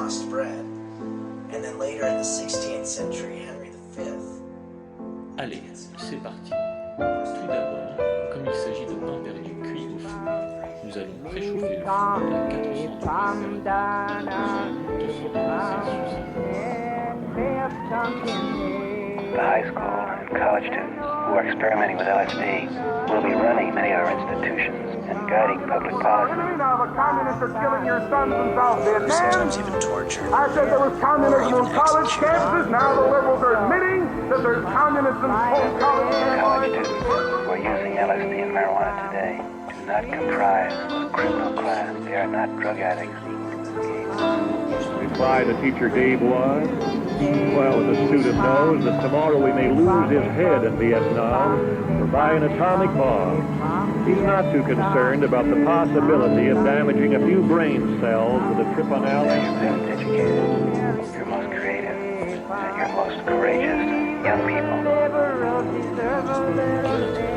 crossed bread. And then later in the 16th century, Henry V. Allez, c'est parti. Tout d'abord, comme il s'agit de pain perdu cuit au four, nous allons préchauffer le four à 400 The high school and college students who are experimenting with LSD will be running many of our institutions and guiding public policy. Now the communists are killing your sons in South Vietnam. Sometimes even tortured. I said there was communism on college campuses. Now the liberals are admitting that there's communism on college campuses. College students who are using LSD and marijuana today do not comprise a criminal class. They are not drug addicts. Reply the teacher gave was, well, the student knows that tomorrow we may lose his head in Vietnam or by an atomic bomb. He's not too concerned about the possibility of damaging a few brain cells with a trip on You're alcohol. your best educated, your most creative, and your most courageous young people.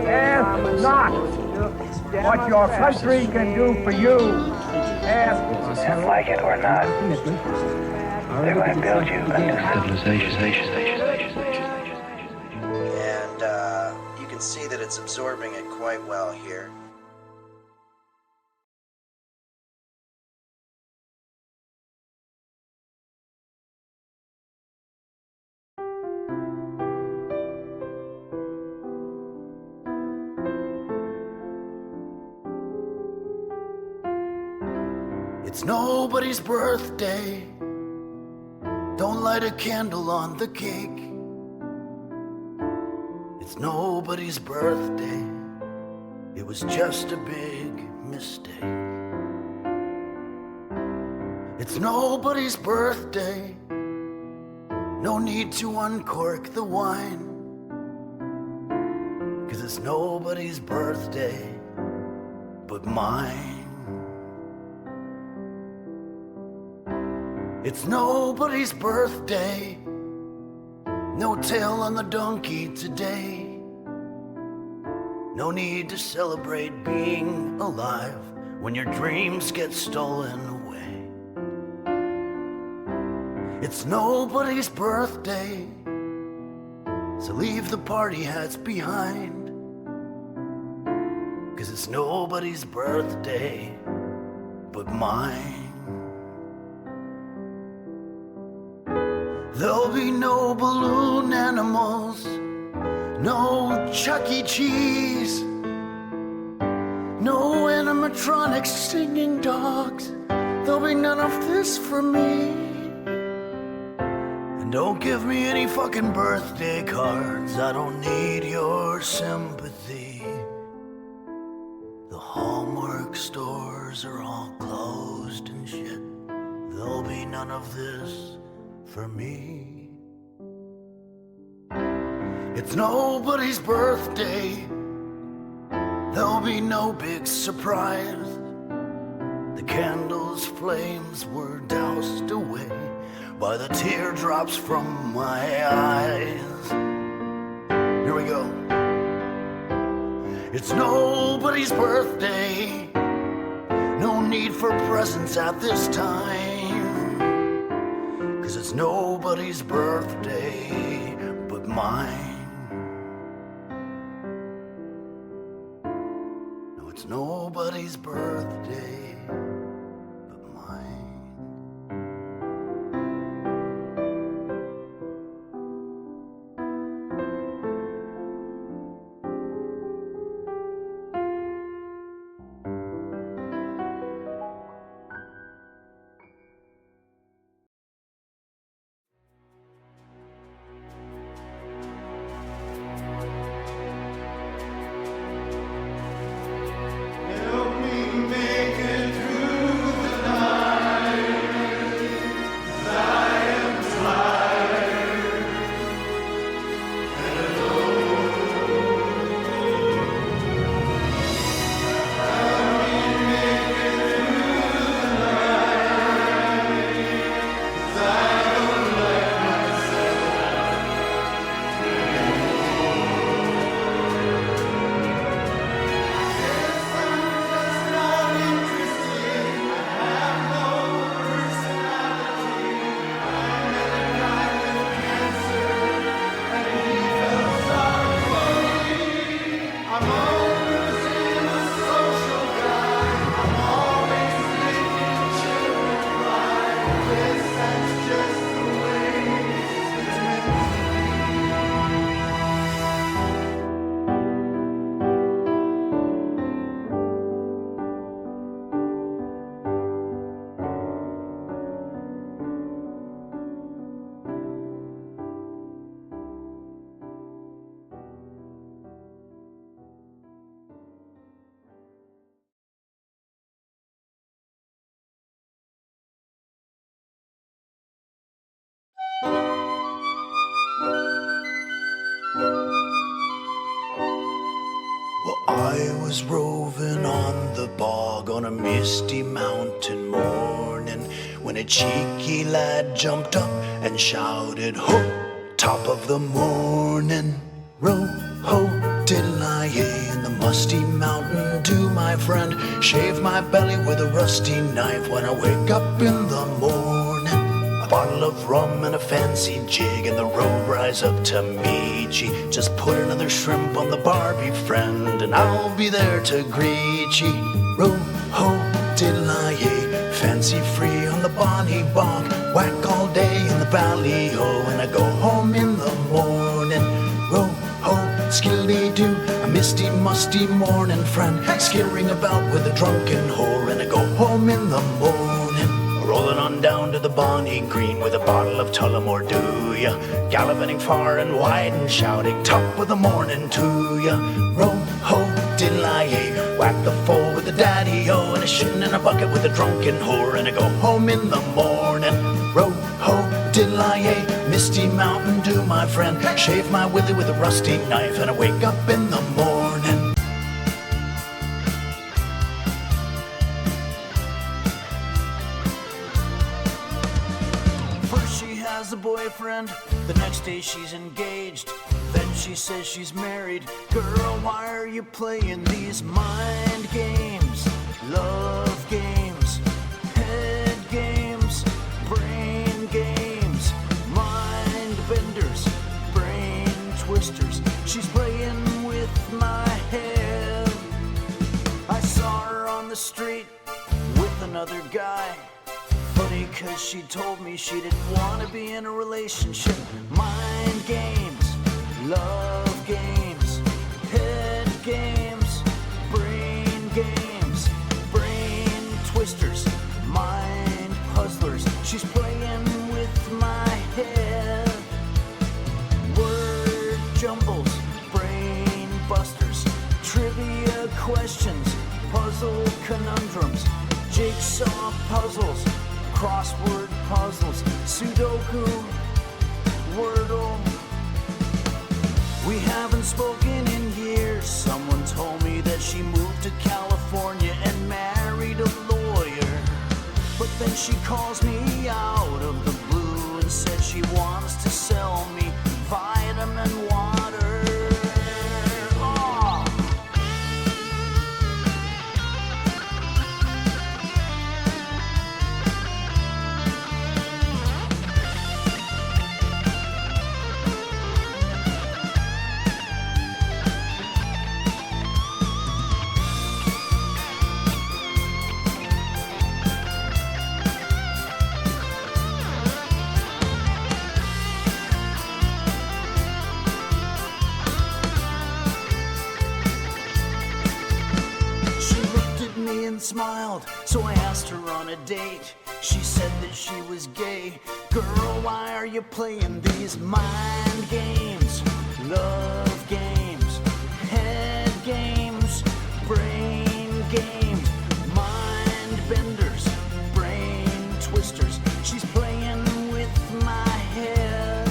Ask not what your country can do for you. Ask. And like it or not, they're going to build you a new civilization. And you can see that it's absorbing it quite well here. It's nobody's birthday. Don't light a candle on the cake. It's nobody's birthday. It was just a big mistake. It's nobody's birthday. No need to uncork the wine. 'Cause it's nobody's birthday but mine. It's nobody's birthday. No tail on the donkey today. No need to celebrate being alive when your dreams get stolen away. It's nobody's birthday, so leave the party hats behind. 'Cause it's nobody's birthday but mine. There'll be no balloon animals, no Chuck E. Cheese, no animatronics singing dogs. There'll be none of this for me. And don't give me any fucking birthday cards. I don't need your sympathy. The Hallmark stores are all closed and shit. There'll be none of this for me. It's nobody's birthday. There'll be no big surprise. The candle's flames were doused away by the teardrops from my eyes. Here we go. It's nobody's birthday. No need for presents at this time. 'Cause it's nobody's birthday but mine. No, it's nobody's birthday but mine. Help me make it through I was roving on the bog on a misty mountain morning when a cheeky lad jumped up and shouted, "Ho, top of the morning! Row, ho, diddle-I-yay, in the musty mountain dew, my friend. Shave my belly with a rusty knife when I wake up in the morning. A bottle of rum and a fancy jig, and the road rise up to meet ye. Just put another shrimp on the barbie, friend, and I'll be there to greet ye. Row, ho, diddle-I-yay, fancy free on the bonny bog. Whack all day in the valley-o, and I go home in the morning. Row, ho, skilly-doo, a misty, musty morning, friend. Skittering about with a drunken whore, and I go home in the morning. Rolling on down to the bonny green with a bottle of Tullamore, do ya? Gallivanting far and wide and shouting, top of the morning to ya. Row, ho, diddle-I-yay, whack the foal with the daddy-o, and a shin in a bucket with a drunken whore, and I go home in the morning. Row, ho, diddle-I-yay, misty mountain dew, my friend. Shave my willy with a rusty knife, and I wake up in the morning. First she has a boyfriend, the next day she's engaged. Then she says she's married. Girl, why are you playing these mind games? Love games, head games, brain games, mind benders, brain twisters. She's playing with my head. I saw her on the street with another guy. Funny, cause she told me she didn't want to be in a relationship. Mind games, love games, head games, brain games, brain twisters, mind puzzlers. She's playing with my head. Word jumbles, brain busters, trivia questions, puzzle conundrums, jigsaw puzzles, crossword puzzles, Sudoku, Wordle. We haven't spoken in years. Someone told me that she moved to California and married a lawyer. But then she calls me out of the blue and says she wants to sell me vitamin water. Oh. Smiled, so I asked her on a date. She said that she was gay. Girl, why are you playing these mind games? Love games, head games, brain games, mind benders, brain twisters. She's playing with my head.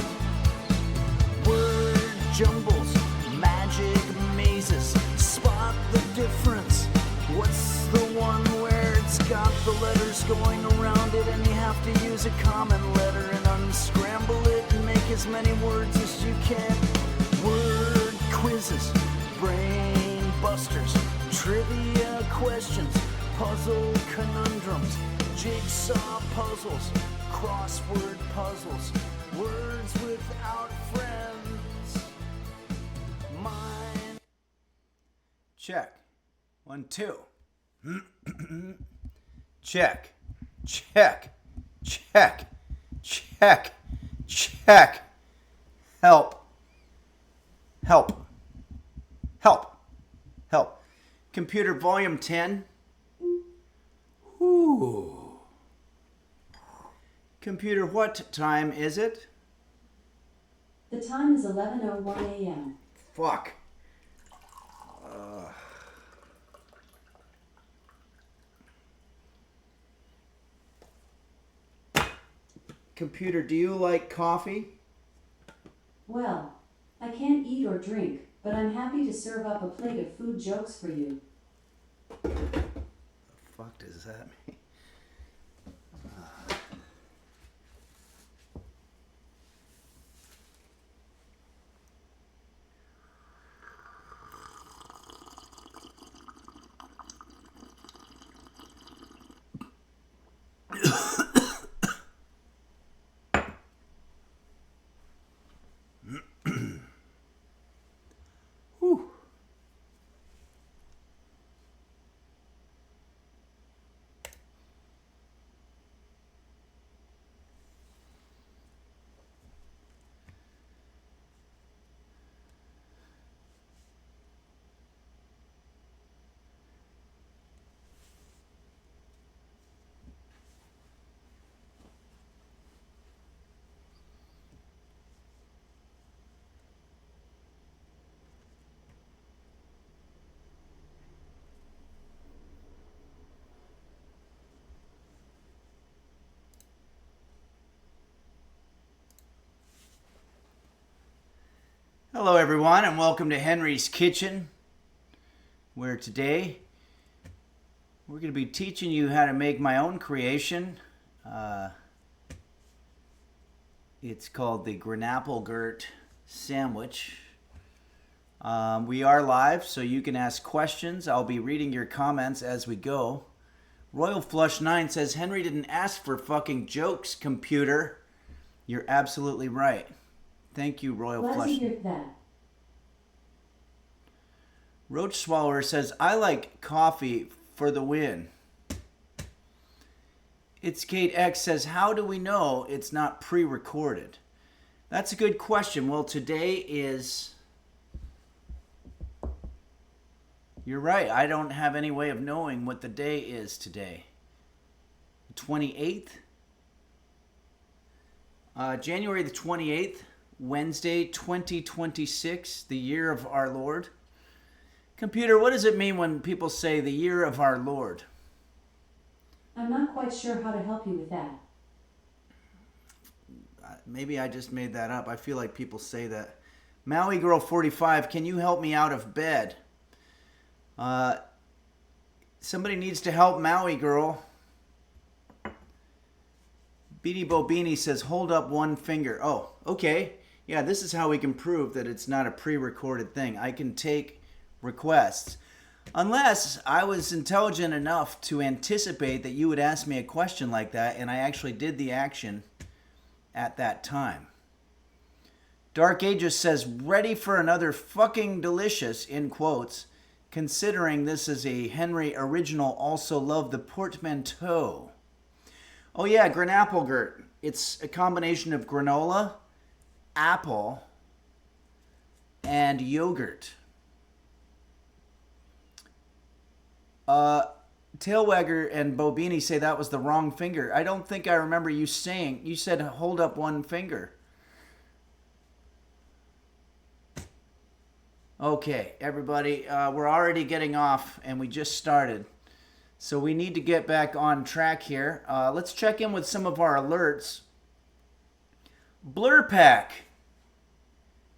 Word jumbles, magic mazes, spot the difference. What's the one where it's got the letters going around it and you have to use a common letter and unscramble it and make as many words as you can? Word quizzes, brain busters, trivia questions, puzzle conundrums, jigsaw puzzles, crossword puzzles, words without friends. Mine. Check. 1, 2. Check. Check. Check. Check. Check. Help. Help. Help. Help. Computer volume 10. Ooh. Computer, what time is it? The time is 11:01 a.m. Fuck. Computer, do you like coffee? Well, I can't eat or drink, but I'm happy to serve up a plate of food jokes for you. The fuck does that mean? Whew. Hello everyone and welcome to Henry's Kitchen, where today we're going to be teaching you how to make my own creation. It's called the Granapplegurt Sandwich. We are live, so you can ask questions. I'll be reading your comments as we go. Royal Flush 9 says, Henry didn't ask for fucking jokes, computer. You're absolutely right. Thank you, Royal Glad Flush. to hear that. Roach Swallower says, I like coffee for the win. It's Kate X says, how do we know it's not pre-recorded? That's a good question. Well, today is... You're right. I don't have any way of knowing what the day is today. 28th? January the 28th, Wednesday, 2026, the year of our Lord. Computer, what does it mean when people say the year of our Lord? I'm not quite sure how to help you with that. Maybe I just made that up. I feel like people say that. Maui Girl 45, can you help me out of bed? Somebody needs to help Maui Girl. Beanie Bobini says, hold up one finger. Oh, okay. Yeah, this is how we can prove that it's not a pre-recorded thing. I can take requests. Unless I was intelligent enough to anticipate that you would ask me a question like that, and I actually did the action at that time. Dark Ages says, ready for another fucking delicious, in quotes, considering this is a Henry original, also love the portmanteau. Oh yeah, Granapplegurt. It's a combination of granola, apple, and yogurt. Tailwagger and Bobini say that was the wrong finger. I don't think I remember you saying. You said hold up one finger. Okay, everybody, we're already getting off and we just started. So we need to get back on track here. Let's check in with some of our alerts. Blurpack.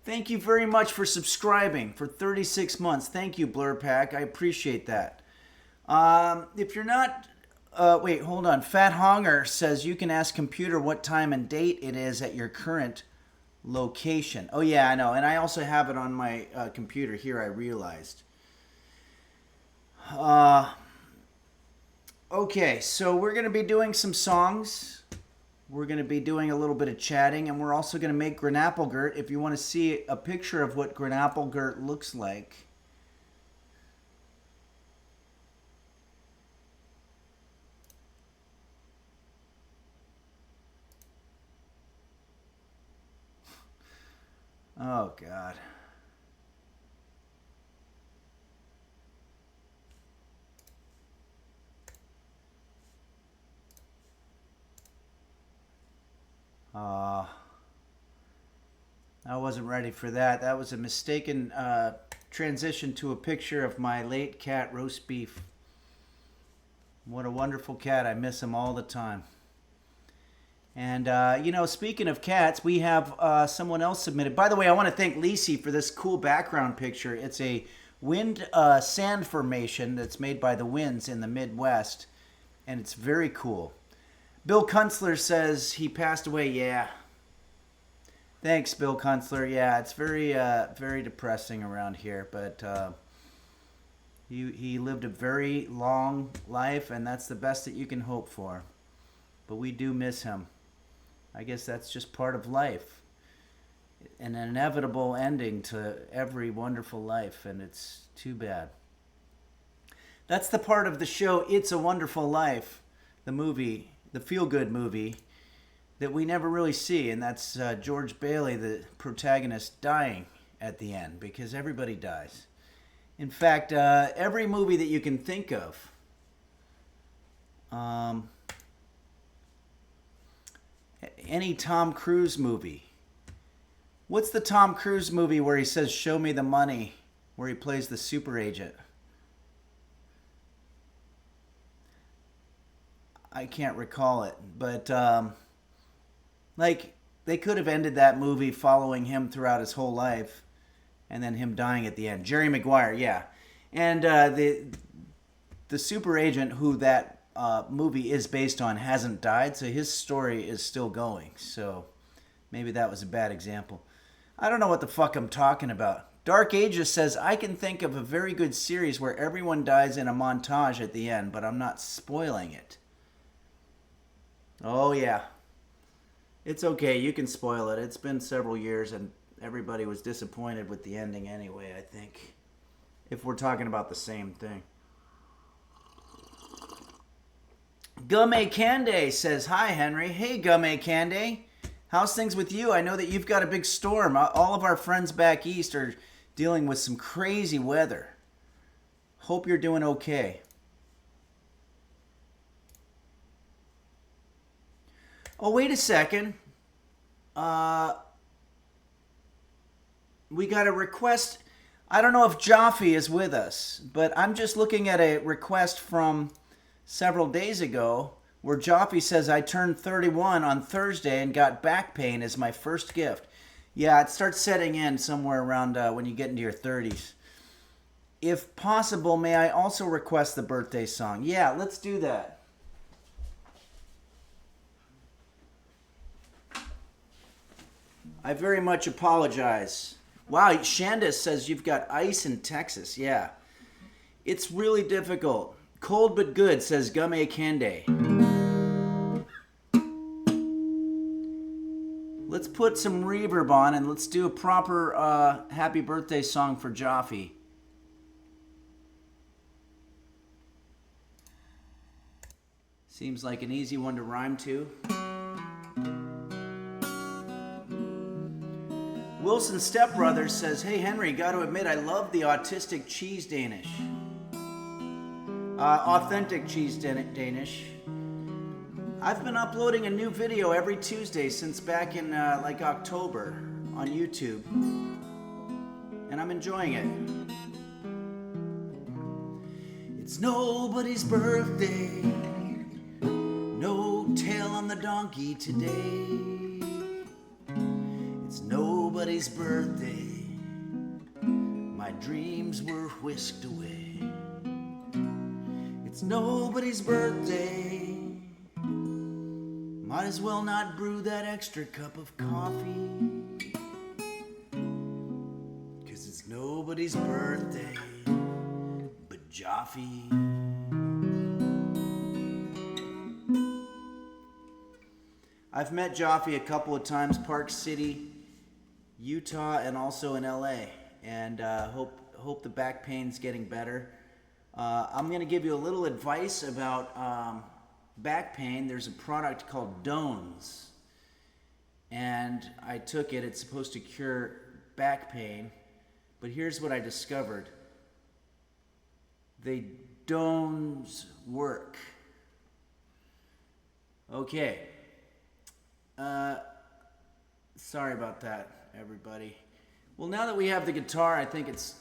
Thank you very much for subscribing for 36 months. Thank you, Blurpack. I appreciate that. If you're not... wait, hold on. Fat Honger says you can ask computer what time and date it is at your current location. Oh, yeah, I know. And I also have it on my computer here, I realized. Okay, so we're going to be doing some songs. We're going to be doing a little bit of chatting, and we're also going to make Granapplegurt. If you want to see a picture of what Granapplegurt looks like. Oh, God. I wasn't ready for that. That was a mistaken transition to a picture of my late cat, Roast Beef. What a wonderful cat. I miss him all the time. And, speaking of cats, we have someone else submitted. By the way, I want to thank Lisi for this cool background picture. It's a wind sand formation that's made by the winds in the Midwest, and it's very cool. Bill Kunstler says he passed away. Yeah. Thanks, Bill Kunstler. Yeah, it's very, very depressing around here, but he lived a very long life, and that's the best that you can hope for. But we do miss him. I guess that's just part of life. An inevitable ending to every wonderful life, and it's too bad. That's the part of the show, It's a Wonderful Life, the movie, the feel-good movie, that we never really see, and that's George Bailey, the protagonist, dying at the end, because everybody dies. In fact, every movie that you can think of, any Tom Cruise movie. What's the Tom Cruise movie where he says, "Show me the money," where he plays the super agent? I can't recall it, but they could have ended that movie following him throughout his whole life and then him dying at the end. Jerry Maguire, yeah. And the super agent who that movie is based on hasn't died, so his story is still going. So maybe that was a bad example. I don't know what the fuck I'm talking about. Dark Ages says, I can think of a very good series where everyone dies in a montage at the end, but I'm not spoiling it. Oh yeah. It's okay, you can spoil it. It's been several years and everybody was disappointed with the ending anyway, I think. If we're talking about the same thing. Gumme Cande says, hi, Henry. Hey, Gumme Cande. How's things with you? I know that you've got a big storm. All of our friends back east are dealing with some crazy weather. Hope you're doing okay. Oh, wait a second. We got a request. I don't know if Jaffe is with us, but I'm just looking at a request from several days ago where Jaffe says, I turned 31 on Thursday and got back pain as my first gift. Yeah, it starts setting in somewhere around when you get into your 30s. If possible, may I also request the birthday song? Yeah, let's do that. I very much apologize. Wow, Shandis says you've got ice in Texas. Yeah. It's really difficult. Cold but good, says Gumme Cande. Let's put some reverb on and let's do a proper happy birthday song for Jaffe. Seems like an easy one to rhyme to. Wilson Stepbrothers says, hey Henry, got to admit I love the autistic cheese Danish. Authentic cheese Danish. I've been uploading a new video every Tuesday since back in like October on YouTube. And I'm enjoying it. It's nobody's birthday. No tail on the donkey today. It's nobody's birthday. My dreams were whisked away. It's nobody's birthday. Might as well not brew that extra cup of coffee. 'Cause it's nobody's birthday but Jaffe. I've met Jaffe a couple of times, Park City, Utah, and also in LA, and hope the back pain's getting better. I'm going to give you a little advice about back pain. There's a product called Dones, and I took it. It's supposed to cure back pain, but here's what I discovered. They don't work. Okay. Sorry about that, everybody. Well, now that we have the guitar, I think it's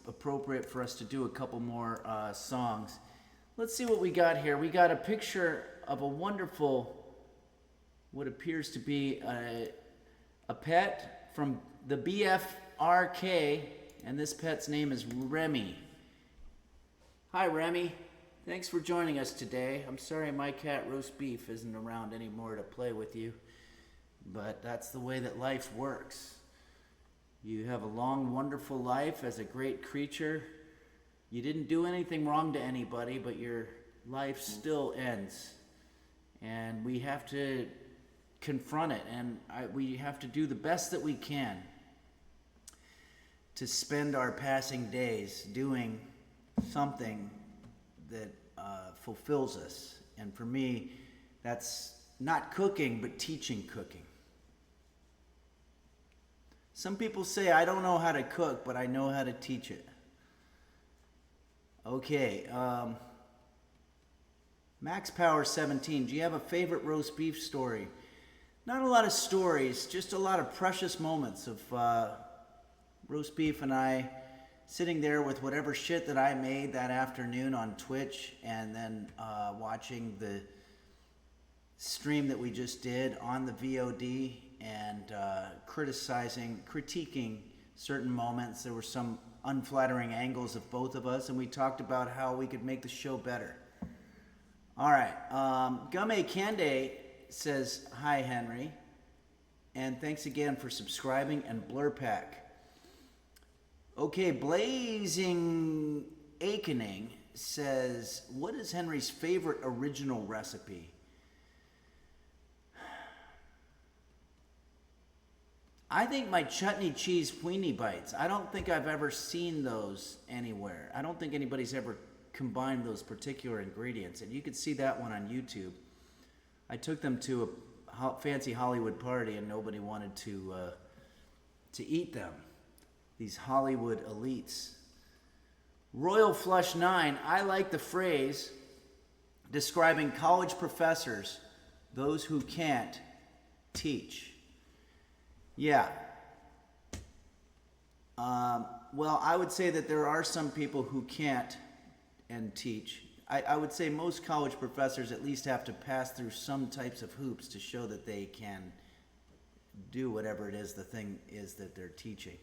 appropriate for us to do a couple more songs. Let's see what we got here. We got a picture of a wonderful what appears to be a pet from the BFRK, and this pet's name is Remy. Hi, Remy. Thanks for joining us today. I'm sorry my cat Roast Beef isn't around anymore to play with you, but that's the way that life works. You have a long, wonderful life as a great creature. You didn't do anything wrong to anybody, but your life still ends. And we have to confront it, and we have to do the best that we can to spend our passing days doing something that fulfills us. And for me, that's not cooking, but teaching cooking. Some people say, I don't know how to cook, but I know how to teach it. Okay, Max Power 17, do you have a favorite roast beef story? Not a lot of stories, just a lot of precious moments of roast beef and I sitting there with whatever shit that I made that afternoon on Twitch, and then watching the stream that we just did on the VOD, and critiquing certain moments. There were some unflattering angles of both of us, and we talked about how we could make the show better. All right, Gumme Kande says, hi, Henry, and thanks again for subscribing, and Blurpack. Okay, Blazing Akening says, what is Henry's favorite original recipe? I think my chutney cheese weenie bites. I don't think I've ever seen those anywhere. I don't think anybody's ever combined those particular ingredients, and you could see that one on YouTube. I took them to a fancy Hollywood party, and nobody wanted to eat them. These Hollywood elites. Royal Flush 9, I like the phrase describing college professors, those who can't teach. Yeah. Well, I would say that there are some people who can't and teach. I would say most college professors at least have to pass through some types of hoops to show that they can do whatever it is the thing is that they're teaching.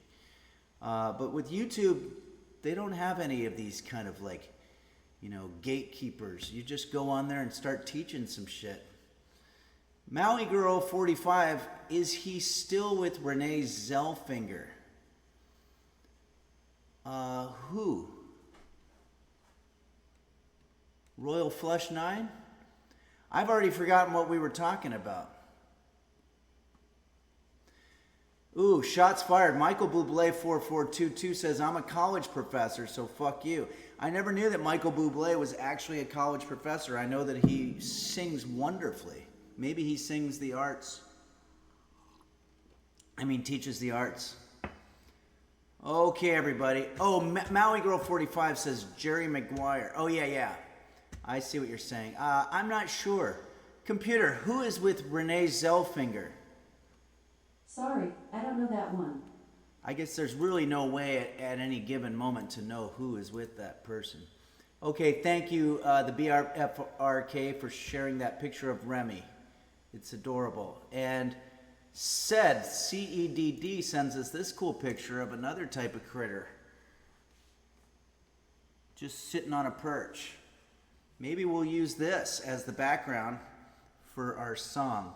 But with YouTube, they don't have any of these kind of gatekeepers. You just go on there and start teaching some shit. Maui Girl 45, is he still with Renee Zellfinger? Who? Royal Flush 9? I've already forgotten what we were talking about. Ooh, shots fired. Michael Bublé 4422 says, I'm a college professor, so fuck you. I never knew that Michael Bublé was actually a college professor. I know that he sings wonderfully. Maybe he sings the arts. Teaches the arts. Okay, everybody. Oh, Maui Girl 45 says Jerry Maguire. Oh, yeah. I see what you're saying. I'm not sure. Computer, who is with Renee Zellfinger? Sorry, I don't know that one. I guess there's really no way at any given moment to know who is with that person. Okay, thank you, the BRFRK, for sharing that picture of Remy. It's adorable. And CEDD sends us this cool picture of another type of critter. Just sitting on a perch. Maybe we'll use this as the background for our song.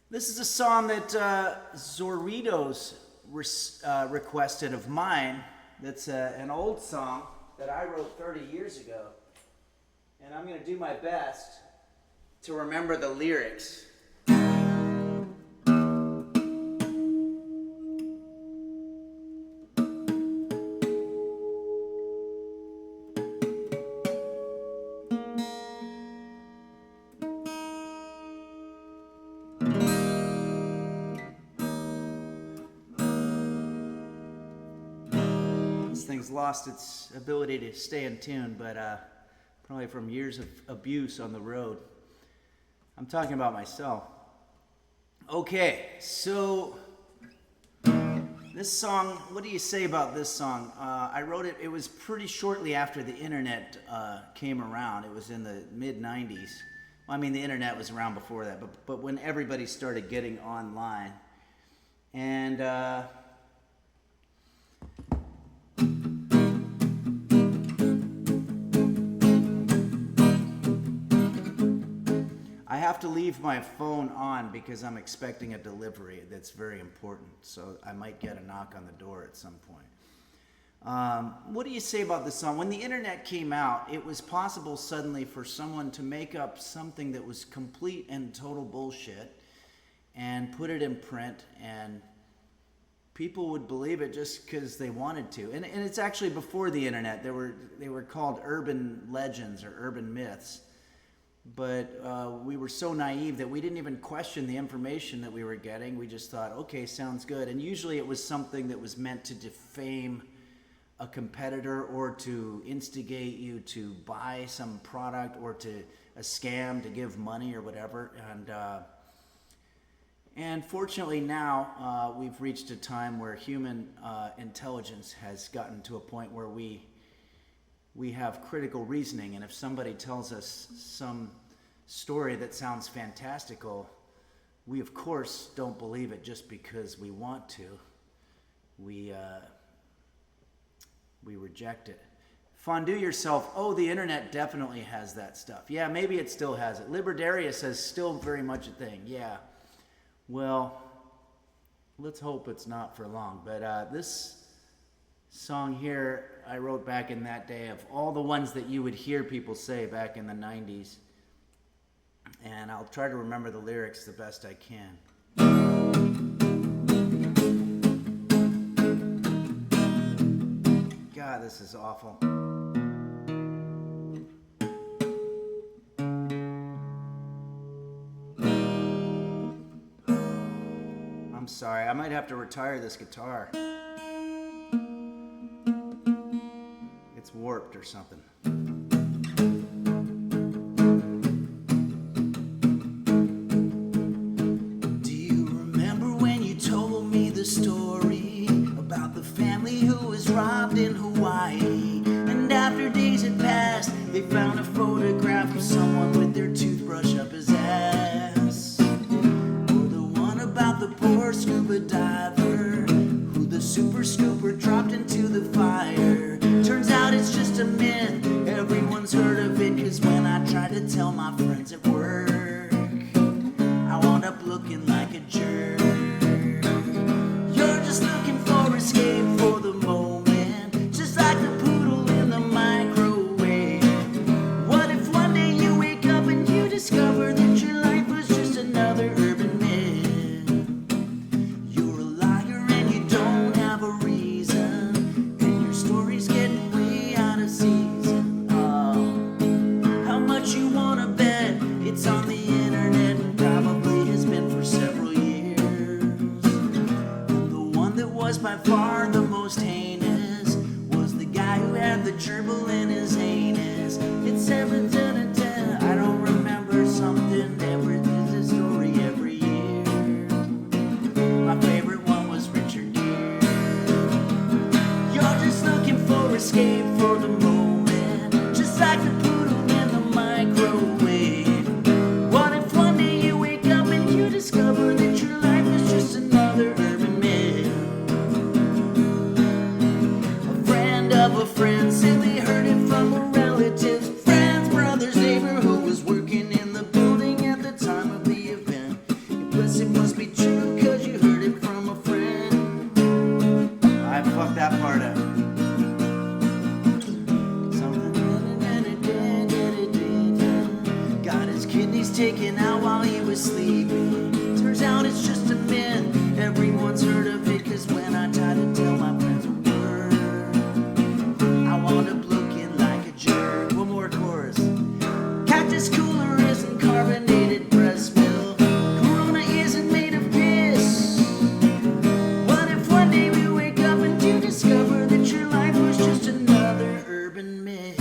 This is a song that Zorritos requested of mine. That's an old song that I wrote 30 years ago. And I'm going to do my best to remember the lyrics. This thing's lost its ability to stay in tune, but probably from years of abuse on the road. I'm talking about myself. Okay, so this song, what do you say about this song? I wrote it, it was pretty shortly after the internet came around. It was in the mid-90s. I mean, the internet was around before that, but when everybody started getting online. And I have to leave my phone on because I'm expecting a delivery that's very important. So I might get a knock on the door at some point. What do you say about this song? When the internet came out, it was possible suddenly for someone to make up something that was complete and total bullshit and put it in print, and people would believe it just because they wanted to. And it's actually before the internet. They were called urban legends or urban myths. But we were so naive that we didn't even question the information that we were getting. We just thought, okay, sounds good. And usually it was something that was meant to defame a competitor or to instigate you to buy some product or to a scam to give money or whatever. And fortunately now we've reached a time where human intelligence has gotten to a point where we have critical reasoning, and if somebody tells us some story that sounds fantastical, we of course don't believe it just because we want to. We reject it. Fondue yourself. Oh, the internet definitely has that stuff. Yeah, maybe it still has it. Liberdaria says still very much a thing. Yeah. Well, let's hope it's not for long. But this song here I wrote back in that day of all the ones that you would hear people say back in the 90s. And I'll try to remember the lyrics the best I can. God, this is awful. I'm sorry, I might have to retire this guitar. It's warped or something. Do you remember when you told me the story about the family who was robbed in Hawaii? And after days had passed, they found a photograph of someone with their toothbrush up his ass. Or the one about the poor scuba diver who the super scooper dropped into the fire. Turns out it's just a myth, everyone's heard of it, cause when I try to tell my friends at work, I wound up looking like a jerk. You're just looking for escape for the moment, just like the poodle in the microwave. What if one day you wake up and you discover that your life was just another urban myth? You're a liar and you don't have a reason, and your story's getting way out of season. Oh, how much you wanna bet? It's on the internet and probably has been for several years. The one that was by far the most heinous was the guy who had the gerbil in his anus. It's 7 10. I don't remember something. There's a story every year. My favorite one was Richard Gere. You're just looking for escape for the moment, just like the poodle in the microwave. What if one day you wake up and you discover that your life is just another urban myth? A friend of a friend said they heard it from a relative, friend's brother's neighbor who was working in the building at the time of the event. Plus it must be true cause you heard it from a friend. I fucked that part up. Got his kidneys taken out while he was sleeping. Turns out it's just a myth, everyone's heard of it, cause when I try to tell my friends a word, I wound up looking like a jerk. One more chorus. Cactus cooler isn't carbonated breast milk. Corona isn't made of piss. What if one day we wake up and you discover that your life was just another urban myth?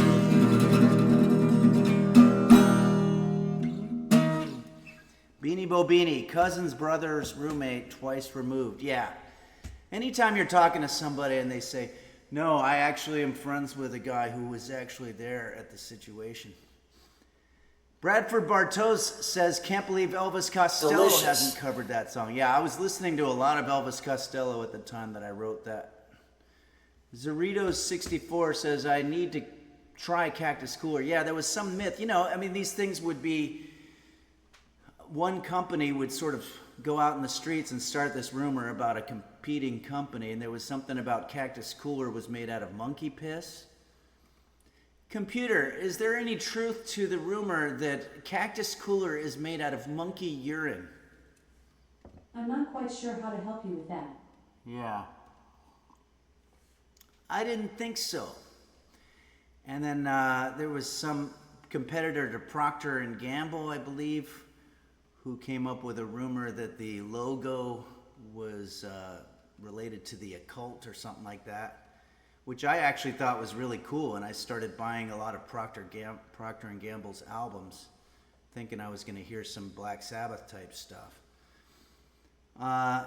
Beanie Bobini, cousin's brother's roommate, twice removed. Yeah. Anytime you're talking to somebody and they say, no, I actually am friends with a guy who was actually there at the situation. Bradford Bartos says, can't believe Elvis Costello Delicious. hasn't covered that song. Yeah, I was listening to a lot of Elvis Costello at the time that I wrote that. Zeritos64 says, I need to try Cactus Cooler. Yeah, there was some myth. You know, I mean, these things would be, one company would sort of go out in the streets and start this rumor about a competing company, and there was something about Cactus Cooler was made out of monkey piss. Computer, is there any truth to the rumor that Cactus Cooler is made out of monkey urine? I'm not quite sure how to help you with that. Yeah. I didn't think so. And then there was some competitor to Procter & Gamble, I believe, who came up with a rumor that the logo was related to the occult or something like that, which I actually thought was really cool, and I started buying a lot of Procter & Gamble's albums, thinking I was going to hear some Black Sabbath type stuff.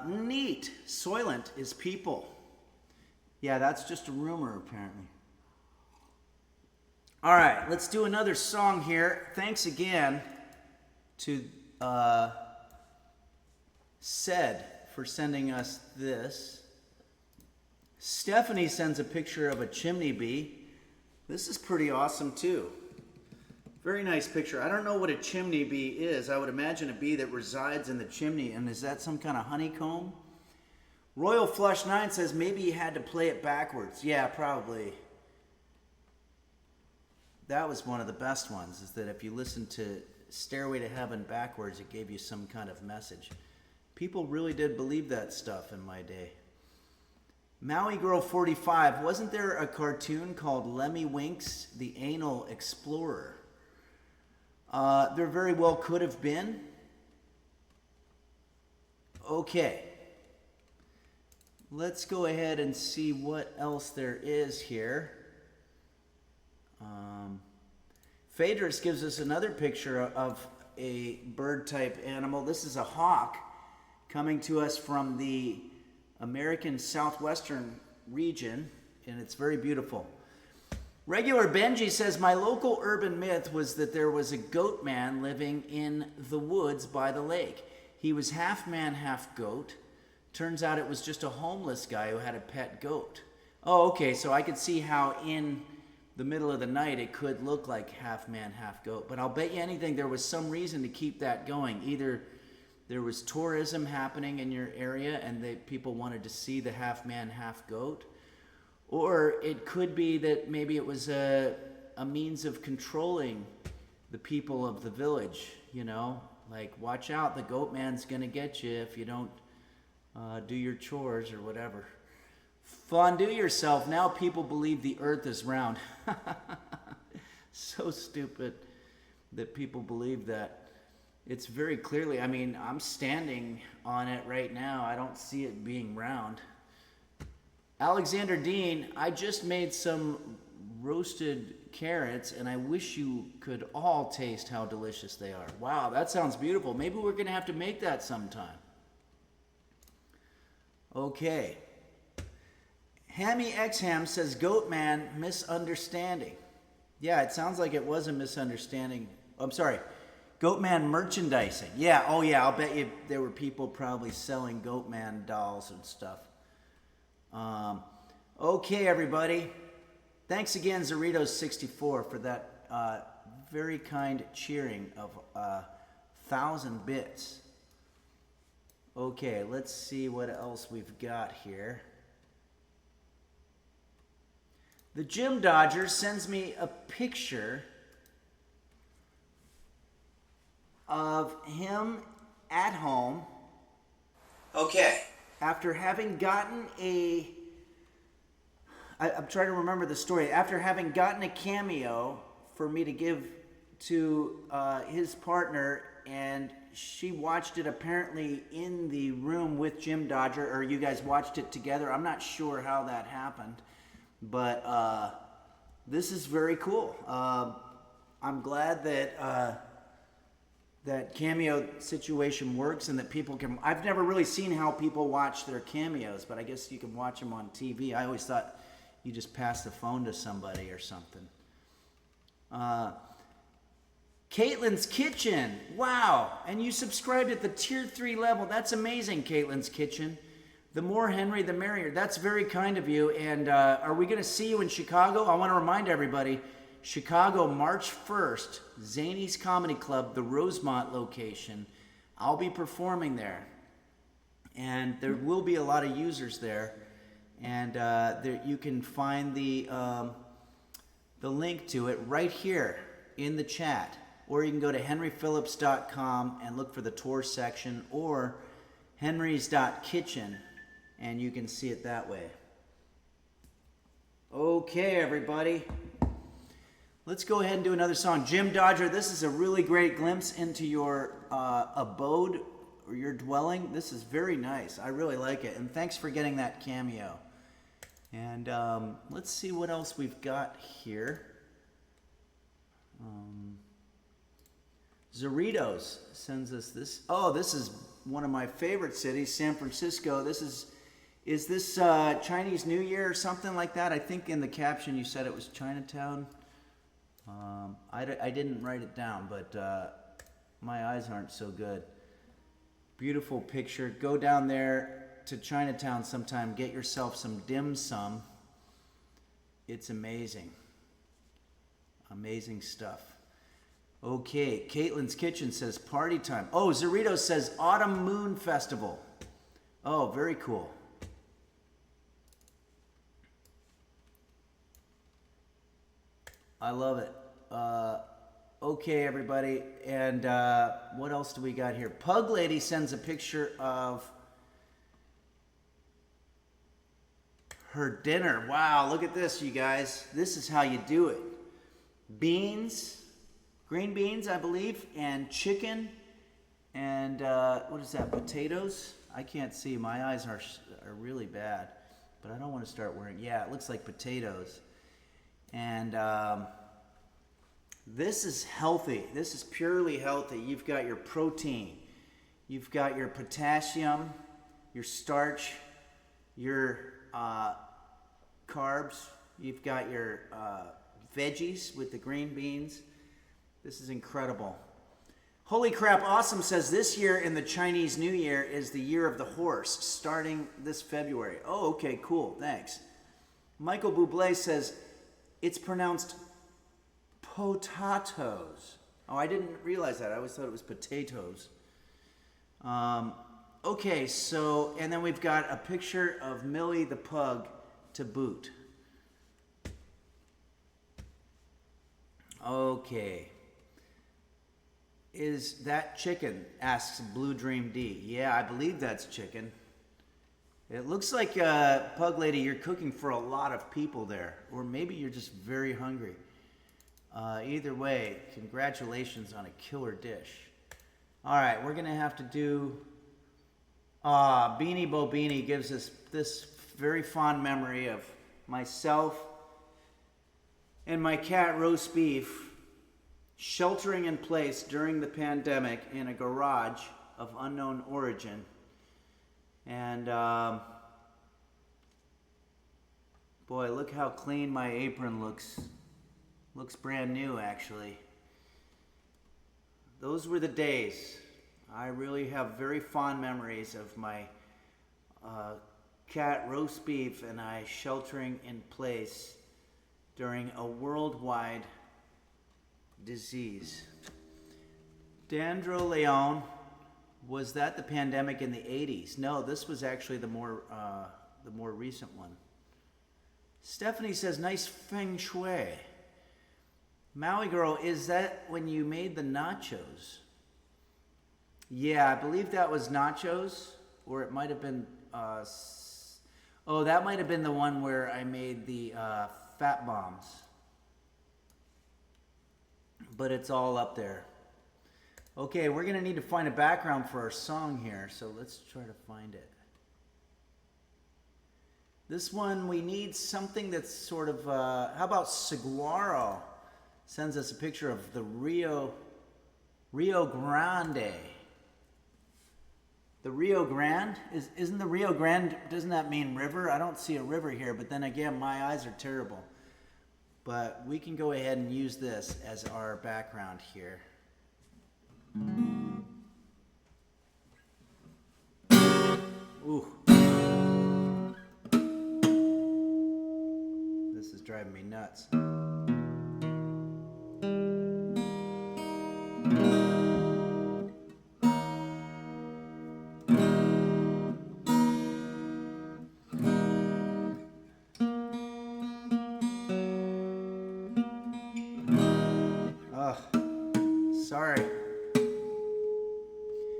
Neat. Soylent is people. Yeah, that's just a rumor, apparently. All right, let's do another song here. Thanks again to Said for sending us this. Stephanie sends a picture of a chimney bee. This is pretty awesome too. Very nice picture. I don't know what a chimney bee is. I would imagine a bee that resides in the chimney. And is that some kind of honeycomb? Royal Flush 9 says maybe you had to play it backwards. Yeah, probably. That was one of the best ones, is that if you listen to Stairway to Heaven backwards, it gave you some kind of message. People really did believe that stuff in my day. Maui Girl 45, wasn't there a cartoon called Lemmy Winks, the Anal Explorer? There very well could have been. Okay. Let's go ahead and see what else there is here. Phaedrus gives us another picture of a bird type animal. This is a hawk coming to us from the American Southwestern region, and it's very beautiful. Regular Benji says, my local urban myth was that there was a goat man living in the woods by the lake. He was half man, half goat. Turns out it was just a homeless guy who had a pet goat. Oh, okay, so I could see how in the middle of the night it could look like half man, half goat. But I'll bet you anything there was some reason to keep that going. Either there was tourism happening in your area and people wanted to see the half man, half goat. Or it could be that maybe it was a means of controlling the people of the village, you know? Like, watch out, the goat man's gonna get you if you don't do your chores or whatever. Fondue yourself. Now people believe the earth is round. So stupid that people believe that. It's very clearly, I mean, I'm standing on it right now. I don't see it being round. Alexander Dean, I just made some roasted carrots and I wish you could all taste how delicious they are. Wow, that sounds beautiful. Maybe we're going to have to make that sometime. Okay. Hammy X-Ham says, Goat Man, misunderstanding. Yeah, it sounds like it was a misunderstanding. I'm sorry. Goat Man merchandising. Yeah, oh yeah, I'll bet you there were people probably selling Goat Man dolls and stuff. Okay, everybody. Thanks again, Zeritos64, for that very kind cheering of 1,000 bits. Okay, let's see what else we've got here. The Gym Dodger sends me a picture of him at home. Okay. After having gotten I'm trying to remember the story. After having gotten a cameo for me to give to his partner, and she watched it apparently in the room with Gym Dodger, or you guys watched it together. I'm not sure how that happened, but this is very cool. I'm glad that that cameo situation works and that people can... I've never really seen how people watch their cameos, but I guess you can watch them on TV. I always thought you just pass the phone to somebody or something. Caitlin's Kitchen. Wow. And you subscribed at the tier 3 level. That's amazing, Caitlin's Kitchen. The more Henry, the merrier. That's very kind of you. And are we going to see you in Chicago? I want to remind everybody, Chicago, March 1st, Zany's Comedy Club, the Rosemont location. I'll be performing there. And there will be a lot of users there. And there, you can find the link to it right here in the chat. Or you can go to henryphillips.com and look for the tour section, or henrys.kitchen, and you can see it that way. Okay, everybody. Let's go ahead and do another song. Jim Dodger, this is a really great glimpse into your abode or your dwelling. This is very nice. I really like it. And thanks for getting that cameo. And let's see what else we've got here. Zaritos sends us this. Oh, this is one of my favorite cities, San Francisco. Is this Chinese New Year or something like that? I think in the caption you said it was Chinatown. I didn't write it down, but my eyes aren't so good. Beautiful picture. Go down there to Chinatown sometime. Get yourself some dim sum. It's amazing. Amazing stuff. Okay, Caitlin's Kitchen says party time. Oh, Zaritos says Autumn Moon Festival. Oh, very cool. I love it. Okay, everybody. And what else do we got here? Pug Lady sends a picture of her dinner. Wow, look at this, you guys. This is how you do it. Beans, green beans, I believe, and chicken, and what is that, potatoes? I can't see. My eyes are really bad, but I don't want to start wearing, yeah, it looks like potatoes. And this is healthy. This is purely healthy. You've got your protein. You've got your potassium, your starch, your carbs. You've got your veggies with the green beans. This is incredible. Holy Crap Awesome says this year in the Chinese New Year is the year of the horse, starting this February. Oh, okay, cool, thanks. Michael Bublé says it's pronounced potatoes. Oh, I didn't realize that. I always thought it was potatoes. Okay, so, and then we've got a picture of Millie the pug to boot. Okay. Is that chicken? Asks Blue Dream D. Yeah, I believe that's chicken. It looks like, Pug Lady, you're cooking for a lot of people there. Or maybe you're just very hungry. Either way, congratulations on a killer dish. All right, we're going to have to do... Beanie Bobini gives us this very fond memory of myself and my cat roast beef sheltering in place during the pandemic in a garage of unknown origin. And boy, look how clean my apron looks. Looks brand new, actually. Those were the days. I really have very fond memories of my cat roast beef and I sheltering in place during a worldwide disease. Dandro Leon, was that the pandemic in the 80s? No, this was actually the more recent one. Stephanie says, nice feng shui. Maui Girl, is that when you made the nachos? Yeah, I believe that was nachos, or it might have been, oh, that might have been the one where I made the fat bombs. But it's all up there. Okay, we're going to need to find a background for our song here, so let's try to find it. This one, we need something that's sort of, how about Saguaro sends us a picture of the Rio Grande. The Rio Grande? Isn't the Rio Grande, doesn't that mean river? I don't see a river here, but then again, my eyes are terrible. But we can go ahead and use this as our background here. Ooh. This is driving me nuts. Sorry.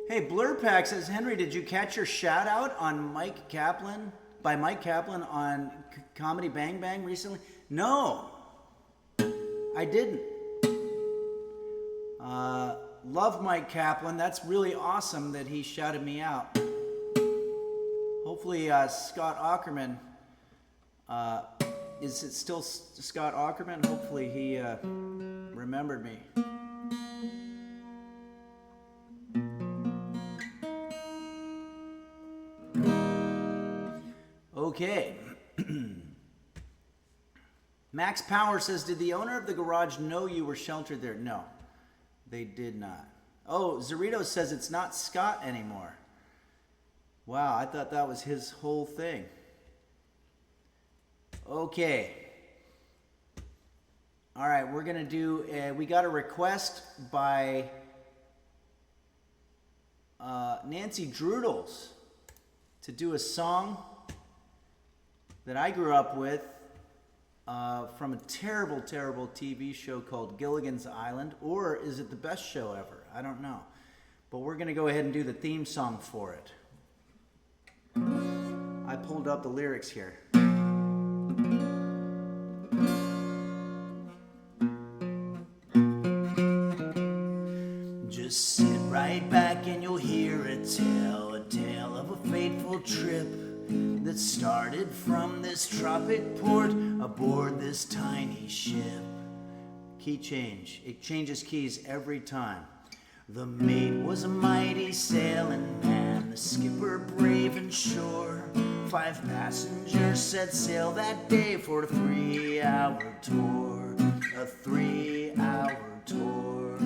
Hey, Blurpack says, Henry, did you catch your shout out on Mike Kaplan on Comedy Bang Bang recently? No, I didn't. Love Mike Kaplan. That's really awesome that he shouted me out. Hopefully, Scott Aukerman, is it still Scott Aukerman? Hopefully he remembered me. Okay. Max Power says, did the owner of the garage know you were sheltered there? No, they did not. Oh, Zorito says it's not Scott anymore. Wow, I thought that was his whole thing. Okay. All right, we're going to do, we got a request by Nancy Drudels to do a song that I grew up with from a terrible, terrible TV show called Gilligan's Island. Or is it the best show ever? I don't know. But we're going to go ahead and do the theme song for it. I pulled up the lyrics here. Just sit right back and you'll hear a tale of a fateful trip that started from this tropic port aboard this tiny ship. Key change. It changes keys every time. The mate was a mighty sailing man, the skipper brave and sure. 5 passengers set sail that day for a 3-hour tour. A 3-hour tour.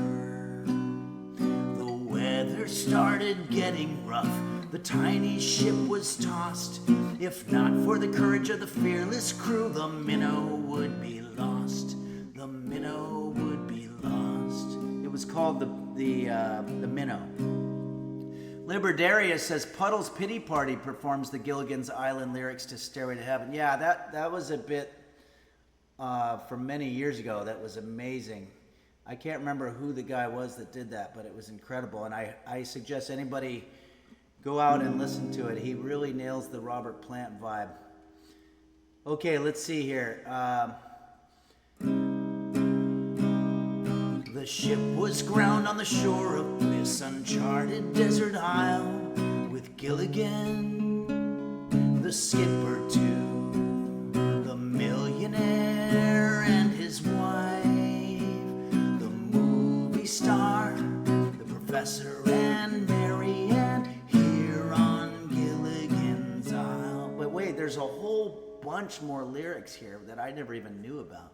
The weather started getting rough. The tiny ship was tossed. If not for the courage of the fearless crew, the minnow would be lost. The minnow would be lost. It was called the minnow. Liberdarius says Puddle's Pity Party performs the Gilligan's Island lyrics to Stairway to Heaven. Yeah, that was a bit from many years ago. That was amazing. I can't remember who the guy was that did that, but it was incredible. And I suggest anybody go out and listen to it. He really nails the Robert Plant vibe. Okay, let's see here. The ship was ground on the shore of this uncharted desert isle, with Gilligan, the skipper too, the millionaire and his wife, the movie star, the professor and Mary Ann, here on Gilligan's Isle. But wait, there's a whole bunch more lyrics here that I never even knew about.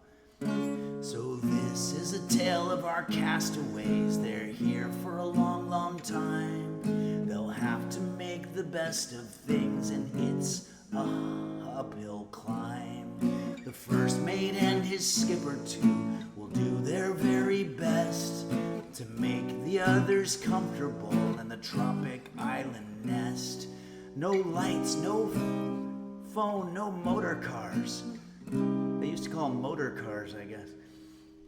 So this is a tale of our castaways. They're here for a long, long time. They'll have to make the best of things, and it's a uphill climb. The first mate and his skipper too will do their very best to make the others comfortable in the tropic island nest. No lights, no phone, no motor cars. They used to call them motor cars, I guess.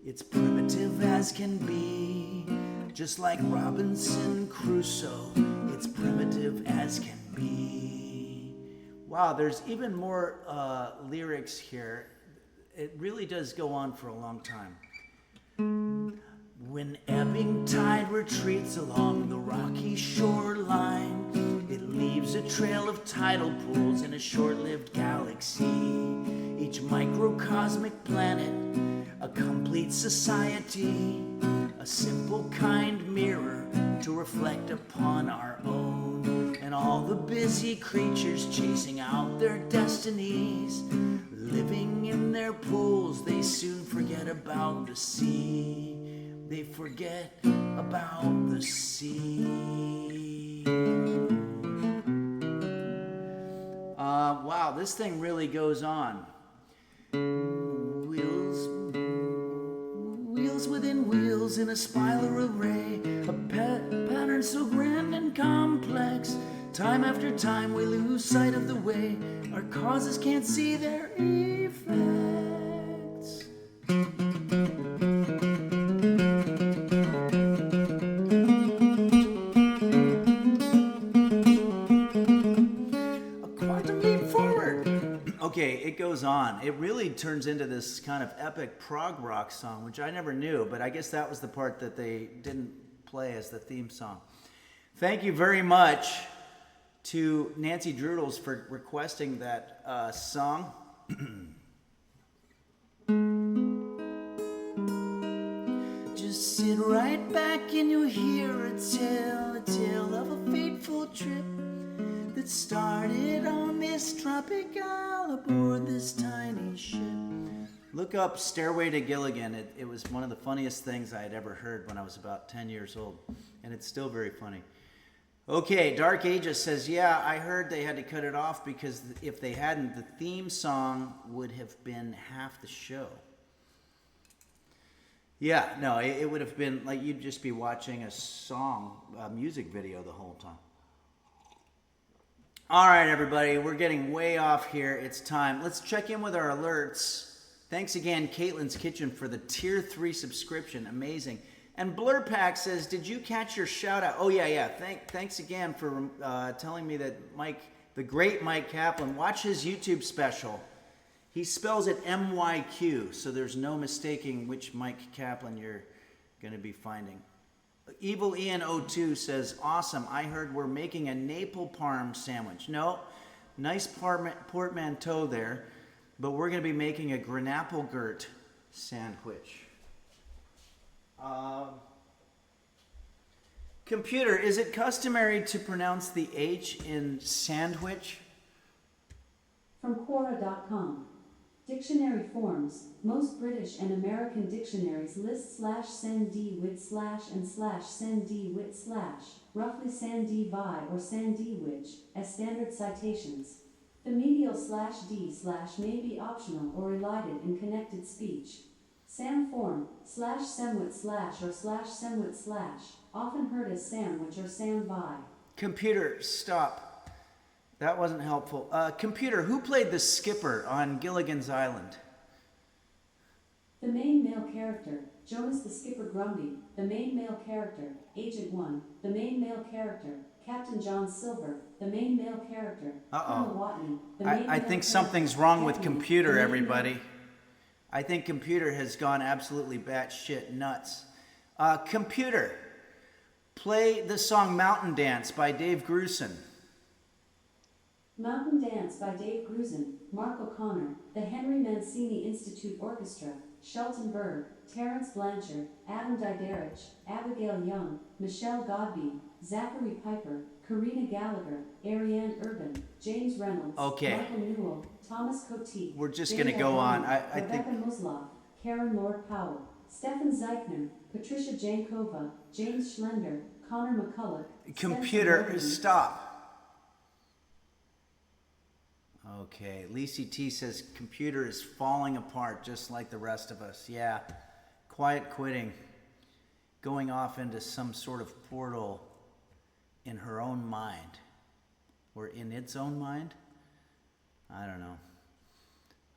It's primitive as can be, just like Robinson Crusoe. It's primitive as can be. Wow, there's even more lyrics here. It really does go on for a long time. When ebbing tide retreats along the rocky shoreline, it leaves a trail of tidal pools in a short-lived galaxy. Each microcosmic planet, a complete society, a simple kind mirror to reflect upon our own, and all the busy creatures chasing out their destinies, living in their pools, they soon forget about the sea. they forget about the sea. Wow, this thing really goes on. Wheels within wheels in a spiral array, a pattern so grand and complex. Time after time we lose sight of the way our causes can't see their effects. A quantum leap forward. Okay, it goes on. It really turns into this kind of epic prog rock song, which I never knew, but I guess that was the part that they didn't play as the theme song. Thank you very much to Nancy Drudels for requesting that song. Just sit right back and you'll hear a tale of a fateful trip that started on this tropical aboard this tiny ship. Look up Stairway to Gilligan. It was one of the funniest things I had ever heard when I was about 10 years old, and it's still very funny. Okay, Dark Ages says, yeah, I heard they had to cut it off because if they hadn't, the theme song would have been half the show. Yeah, no, it would have been like you'd just be watching a music video the whole time. All right, everybody, we're getting way off here. It's time. Let's check in with our alerts. Thanks again, Caitlin's Kitchen, for the Tier 3 subscription. Amazing. And Blurpack says, did you catch your shout out? Oh, yeah. Thanks again for telling me that the great Mike Kaplan, watch his YouTube special. He spells it MYQ, so there's no mistaking which Mike Kaplan you're going to be finding. Evil Ian 02 says, awesome. I heard we're making a Naples Parm sandwich. No, nice portmanteau there, but we're going to be making a Granapplegurt sandwich. Computer, is it customary to pronounce the H in sandwich? From Quora.com. Dictionary forms. Most British and American dictionaries list /send with / and /send with / roughly sand vi or sandwich as standard citations. The medial /d/ may be optional or elided in connected speech. Sam form, /semwit/ or /semwit/, often heard as sandwich or sandvi. Computer, stop. That wasn't helpful. Computer, who played the skipper on Gilligan's Island? The main male character, Jonas the Skipper Grundy. The main male character, Agent 1. The main male character, Captain John Silver. The main male character, Colonel Watney. I think something's wrong with Computer, everybody. I think Computer has gone absolutely batshit nuts. Computer, play the song Mountain Dance by Dave Grusin. Mountain Dance by Dave Grusin, Mark O'Connor, the Henry Mancini Institute Orchestra, Shelton Berg, Terence Blanchard, Adam Diderich, Abigail Young, Michelle Godby, Zachary Piper, Karina Gallagher, Ariane Urban, James Reynolds, Michael Newell, Thomas Cote. We're just going to go on. I Rebecca Musloff, Karen Lord Powell, Stefan Zeichner, Patricia Jankova, James Schlender, Connor McCulloch. Computer, stop. Okay, Lacey T says Computer is falling apart just like the rest of us. Yeah, quiet quitting, going off into some sort of portal in her own mind, or in its own mind. I don't know.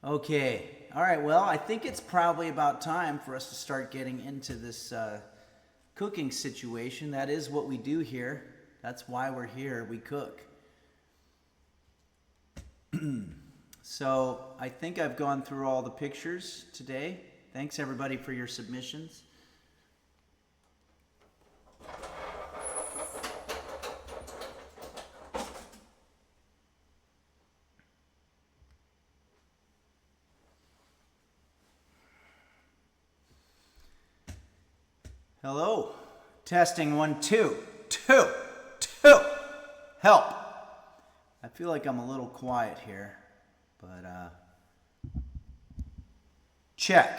Okay, all right, well, I think it's probably about time for us to start getting into this cooking situation. That is what we do here. That's why we're here. We cook. So I think I've gone through all the pictures today. Thanks everybody for your submissions. Hello. Testing 1 2 2 2. Help. I feel like I'm a little quiet here, but check.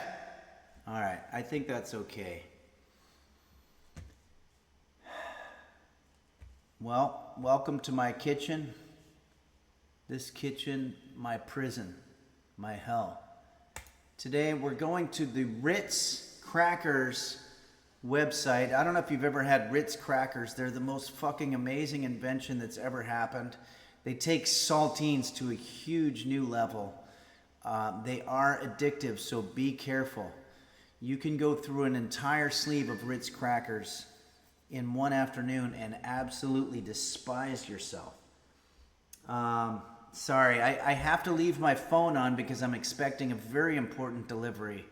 All right, I think that's okay. Well, welcome to my kitchen. This kitchen, my prison, my hell. Today we're going to the Ritz Crackers website. I don't know if you've ever had Ritz Crackers. They're the most fucking amazing invention that's ever happened. They take saltines to a huge new level. They are addictive, so be careful. You can go through an entire sleeve of Ritz Crackers in one afternoon and absolutely despise yourself. Sorry, I have to leave my phone on because I'm expecting a very important delivery.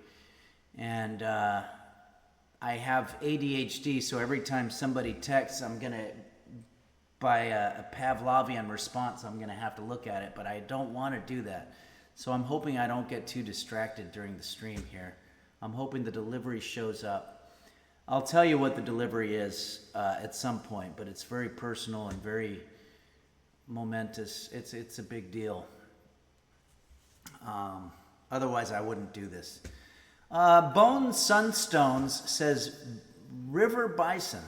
And I have ADHD, so every time somebody texts, I'm going to, by a Pavlovian response, I'm going to have to look at it. But I don't want to do that. So I'm hoping I don't get too distracted during the stream here. I'm hoping the delivery shows up. I'll tell you what the delivery is at some point, but it's very personal and very momentous. It's a big deal. Otherwise, I wouldn't do this. Bone Sunstones says River Bison.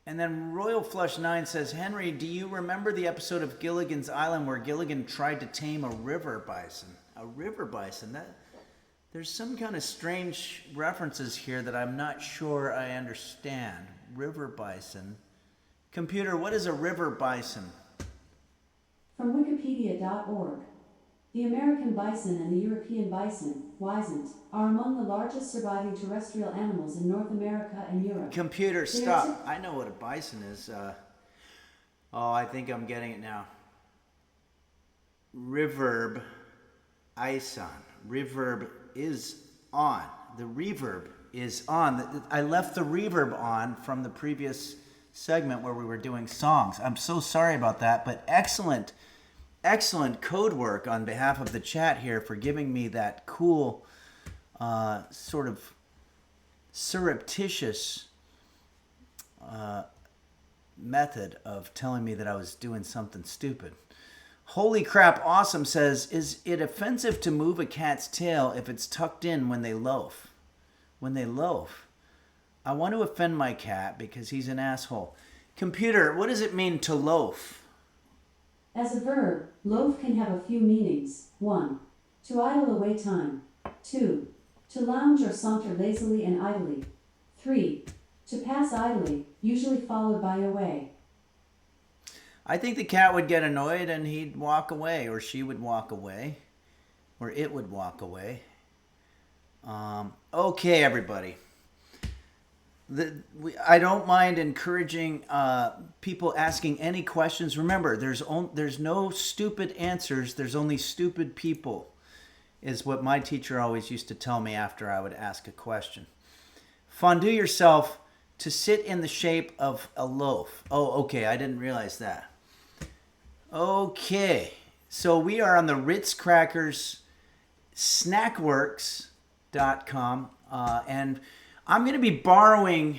And then Royal Flush 9 says, Henry, do you remember the episode of Gilligan's Island where Gilligan tried to tame a river bison? A river bison? There's some kind of strange references here that I'm not sure I understand. River bison. Computer, what is a river bison? From Wikipedia.org. The American bison and the European bison, wisent, are among the largest surviving terrestrial animals in North America and Europe. Computer, stop. I know what a bison is. I think I'm getting it now. Reverb, ison. Reverb is on. The reverb is on. I left the reverb on from the previous segment where we were doing songs. I'm so sorry about that, but excellent code work on behalf of the chat here for giving me that cool sort of surreptitious method of telling me that I was doing something stupid. Holy Crap Awesome says, is it offensive to move a cat's tail if it's tucked in when they loaf? When they loaf? I want to offend my cat because he's an asshole. Computer, what does it mean to loaf? As a verb, loaf can have a few meanings. 1. To idle away time. 2. To lounge or saunter lazily and idly. 3. To pass idly, usually followed by away. I think the cat would get annoyed and he'd walk away, or she would walk away, or it would walk away. Okay, everybody. I don't mind encouraging people asking any questions. Remember, there's no stupid answers. There's only stupid people, is what my teacher always used to tell me after I would ask a question. Fondue yourself to sit in the shape of a loaf. Oh, okay. I didn't realize that. Okay. So we are on the Ritz Crackers snackworks.com and I'm going to be borrowing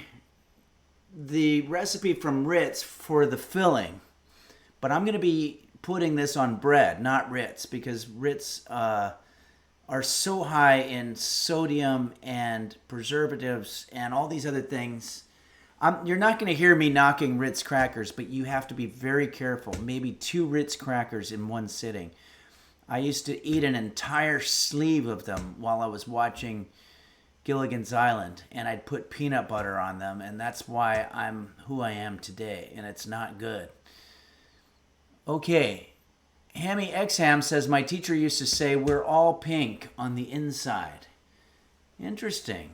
the recipe from Ritz for the filling, but I'm going to be putting this on bread, not Ritz, because Ritz are so high in sodium and preservatives and all these other things. You're not going to hear me knocking Ritz crackers, but you have to be very careful. Maybe 2 Ritz crackers in one sitting. I used to eat an entire sleeve of them while I was watching Gilligan's Island, and I'd put peanut butter on them, and that's why I'm who I am today, and it's not good. Okay, Hammy Xham says, my teacher used to say, we're all pink on the inside. Interesting.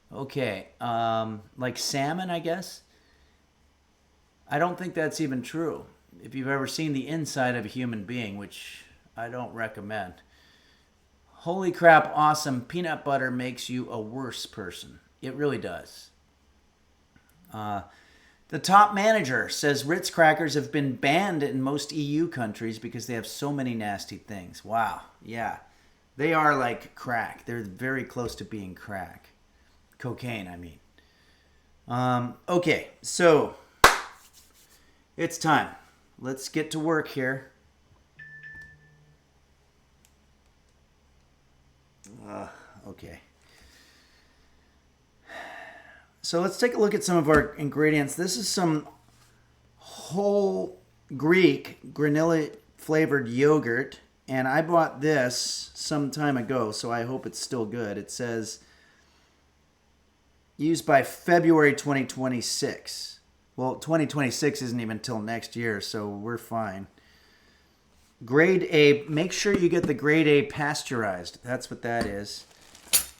Okay, like salmon, I guess? I don't think that's even true. If you've ever seen the inside of a human being, which I don't recommend. Holy crap, awesome. Peanut butter makes you a worse person. It really does. The top manager says Ritz crackers have been banned in most EU countries because they have so many nasty things. Wow. Yeah. They are like crack. They're very close to being crack. Cocaine, I mean. Okay, so it's time. Let's get to work here. Okay. So let's take a look at some of our ingredients. This is some whole Greek granola flavored yogurt, and I bought this some time ago, so I hope it's still good. It says used by February 2026. Well, 2026 isn't even until next year, so we're fine. Grade A, make sure you get the grade A pasteurized. That's what that is.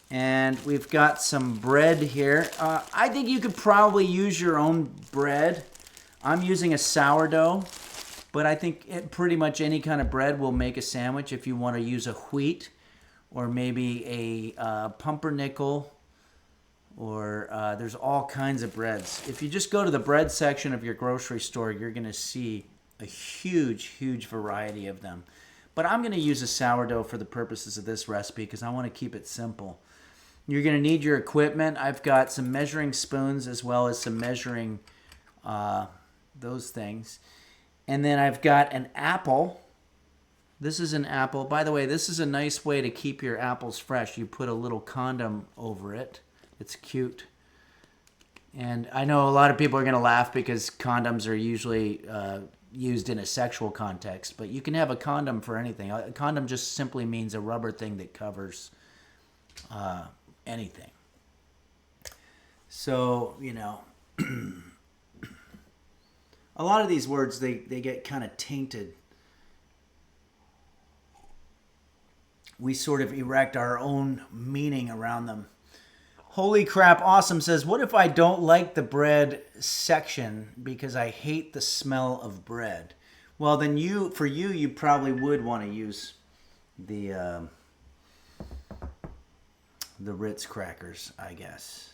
And we've got some bread here. I think you could probably use your own bread. I'm using a sourdough, but I think pretty much any kind of bread will make a sandwich. If you want to use a wheat or maybe a pumpernickel, or there's all kinds of breads. If you just go to the bread section of your grocery store, you're going to see a huge variety of them. But I'm going to use a sourdough for the purposes of this recipe because I want to keep it simple. You're going to need your equipment. I've got some measuring spoons as well as some measuring those things. And then I've got an apple. This is an apple. By the way, this is a nice way to keep your apples fresh. You put a little condom over it. It's cute. And I know a lot of people are going to laugh because condoms are usually used in a sexual context, but you can have a condom for anything. A condom just simply means a rubber thing that covers anything. So, you know, a lot of these words, they get kind of tainted. We sort of erect our own meaning around them. Holy crap, awesome says, what if I don't like the bread section because I hate the smell of bread? Well, then you probably would want to use the Ritz crackers, I guess.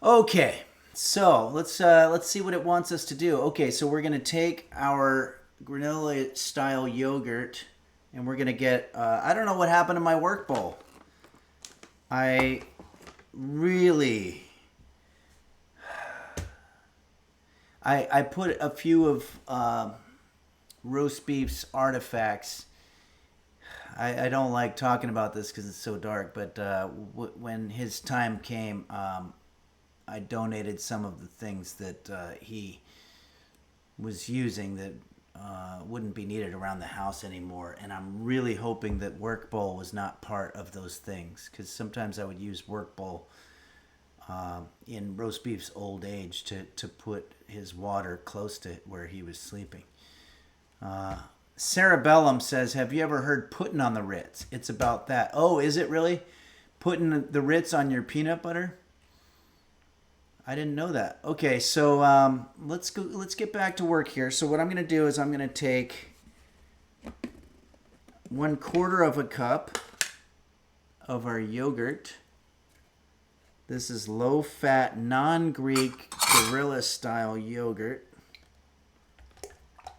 Okay, so let's see what it wants us to do. Okay, so we're going to take our granola style yogurt and we're going to get, I don't know what happened to my work bowl. I put a few of roast beef's artifacts. I don't like talking about this because it's so dark, but when his time came, I donated some of the things that he was using that wouldn't be needed around the house anymore, and I'm really hoping that work bowl was not part of those things, because sometimes I would use work bowl in roast beef's old age to put his water close to where he was sleeping. Cerebellum says, have you ever heard putting on the Ritz? It's about that. Oh, is it really? Putting the Ritz on your peanut butter? I didn't know that. Okay, so let's get back to work here. So what I'm going to do is I'm going to take 1/4 cup of our yogurt. This is low-fat, non-Greek, gorilla style yogurt.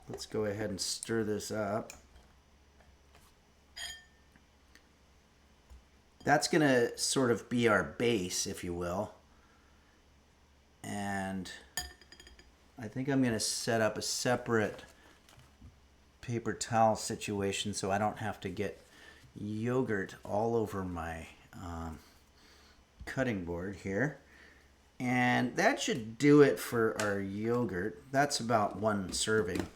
Let's go ahead and stir this up. That's going to sort of be our base, if you will. And I think I'm going to set up a separate paper towel situation so I don't have to get yogurt all over my cutting board here. And that should do it for our yogurt. That's about 1 serving.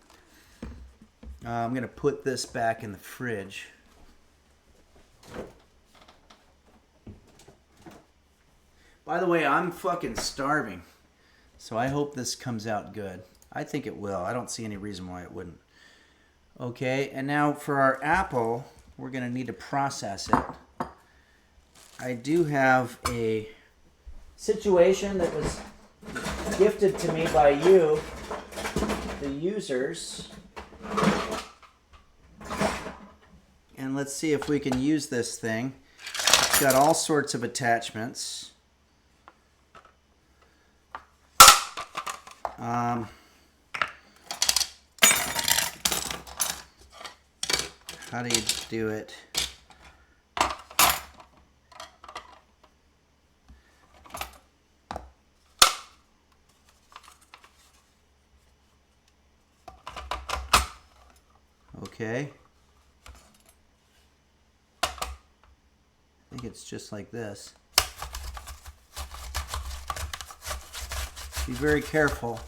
I'm going to put this back in the fridge. By the way, I'm fucking starving. So I hope this comes out good. I think it will. I don't see any reason why it wouldn't. Okay, and now for our apple, we're going to need to process it. I do have a situation that was gifted to me by you, the users. And let's see if we can use this thing. It's got all sorts of attachments. How do you do it? Okay. I think it's just like this. Be very careful.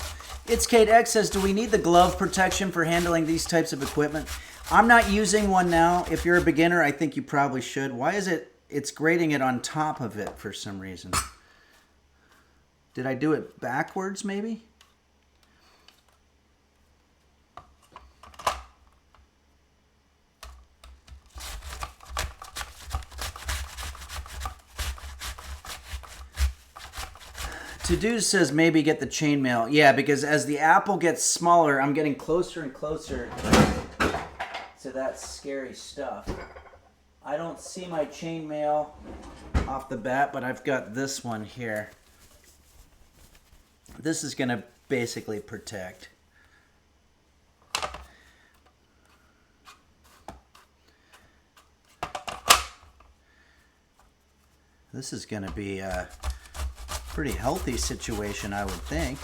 It's Kate X says, do we need the glove protection for handling these types of equipment? I'm not using one now. If you're a beginner, I think you probably should. Why is it's grating it on top of it for some reason? Did I do it backwards maybe? To-do says maybe get the chainmail. Yeah, because as the apple gets smaller, I'm getting closer and closer to that scary stuff. I don't see my chainmail off the bat, but I've got this one here. This is going to basically protect. This is going to be a pretty healthy situation, I would think.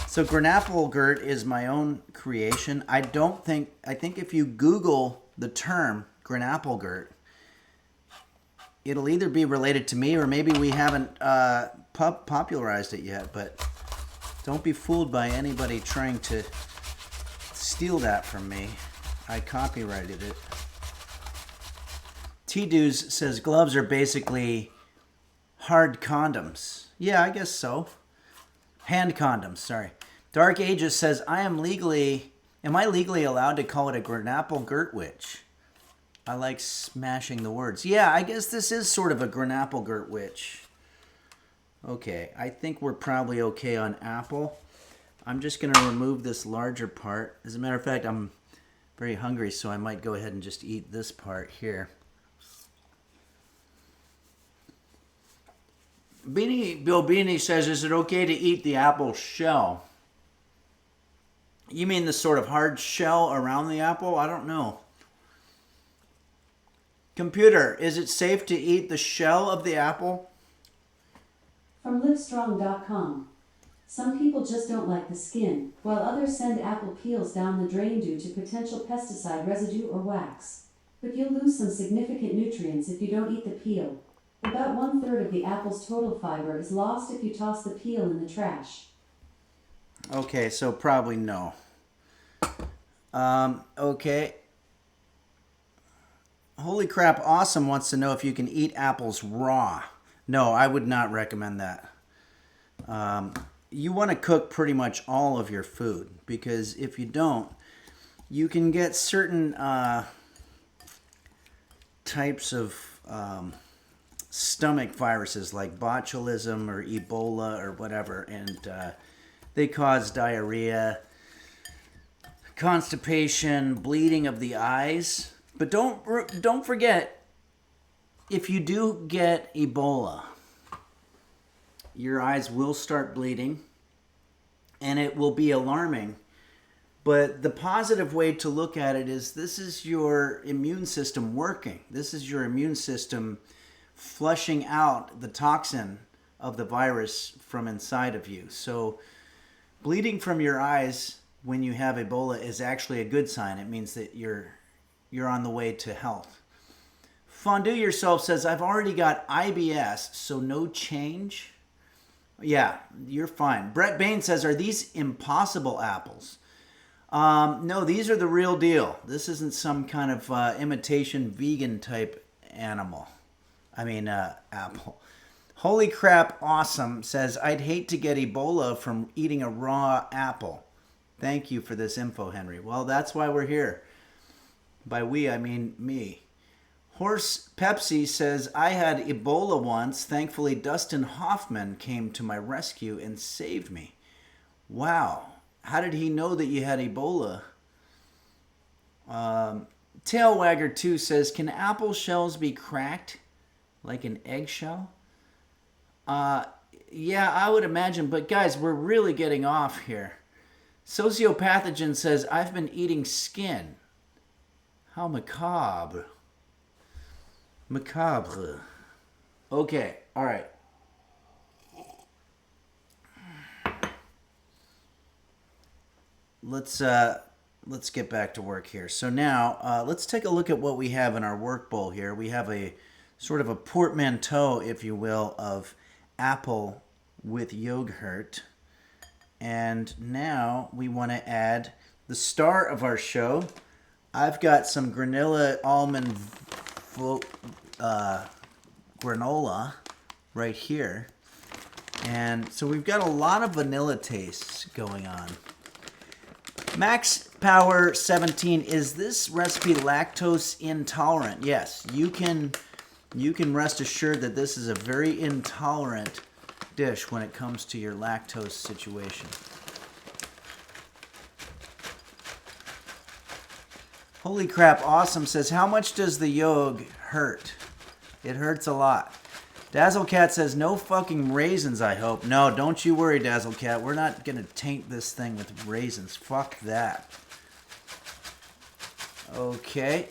So Granapplegurt is my own creation. I think if you Google the term Granapplegurt, it'll either be related to me or maybe we haven't popularized it yet, but don't be fooled by anybody trying to steal that from me. I copyrighted it. T-Doos says gloves are basically hard condoms. Yeah, I guess so. Hand condoms, sorry. Dark Ages says, am I legally allowed to call it a Granapplegurt witch? I like smashing the words. Yeah, I guess this is sort of a Granapplegurt witch. Okay, I think we're probably okay on apple. I'm just going to remove this larger part. As a matter of fact, I'm very hungry, so I might go ahead and just eat this part here. Bill Beanie says, is it okay to eat the apple shell? You mean the sort of hard shell around the apple? I don't know. Computer, is it safe to eat the shell of the apple? From Livestrong.com. Some people just don't like the skin, while others send apple peels down the drain due to potential pesticide residue or wax. But you'll lose some significant nutrients if you don't eat the peel. About 1/3 of the apple's total fiber is lost if you toss the peel in the trash. Okay, so probably no. Okay. Holy Crap Awesome wants to know if you can eat apples raw. No, I would not recommend that. You want to cook pretty much all of your food, because if you don't, you can get certain types of stomach viruses like botulism or Ebola or whatever, and they cause diarrhea, constipation, bleeding of the eyes. But don't forget, if you do get Ebola, your eyes will start bleeding, and it will be alarming. But the positive way to look at it is this is your immune system working. This is your immune system flushing out the toxin of the virus from inside of you. So bleeding from your eyes when you have Ebola is actually a good sign. It means that you're on the way to health. Fondue Yourself says, I've already got IBS, so no change. Yeah, you're fine. Brett Bain says, are these impossible apples? No, these are the real deal. This isn't some kind of imitation vegan type apple. Holy Crap Awesome says, I'd hate to get Ebola from eating a raw apple. Thank you for this info, Henry. Well, that's why we're here. By we, I mean me. Horse Pepsi says, I had Ebola once. Thankfully, Dustin Hoffman came to my rescue and saved me. Wow. How did he know that you had Ebola? Tailwagger 2 says, can apple shells be cracked like an eggshell? Yeah, I would imagine. But guys, we're really getting off here. Sociopathogen says, I've been eating skin. How macabre. Macabre. Okay, all right. Let's get back to work here. So now, let's take a look at what we have in our work bowl here. We have a sort of a portmanteau, if you will, of apple with yogurt. And now we want to add the star of our show. I've got some Granola almond granola right here. And so we've got a lot of vanilla tastes going on. Max Power 17, is this recipe lactose intolerant? Yes, you can rest assured that this is a very intolerant dish when it comes to your lactose situation. Holy crap, awesome says, how much does the yolk hurt? It hurts a lot. Dazzlecat says, no fucking raisins, I hope. No, don't you worry, Dazzlecat. We're not going to taint this thing with raisins. Fuck that. Okay.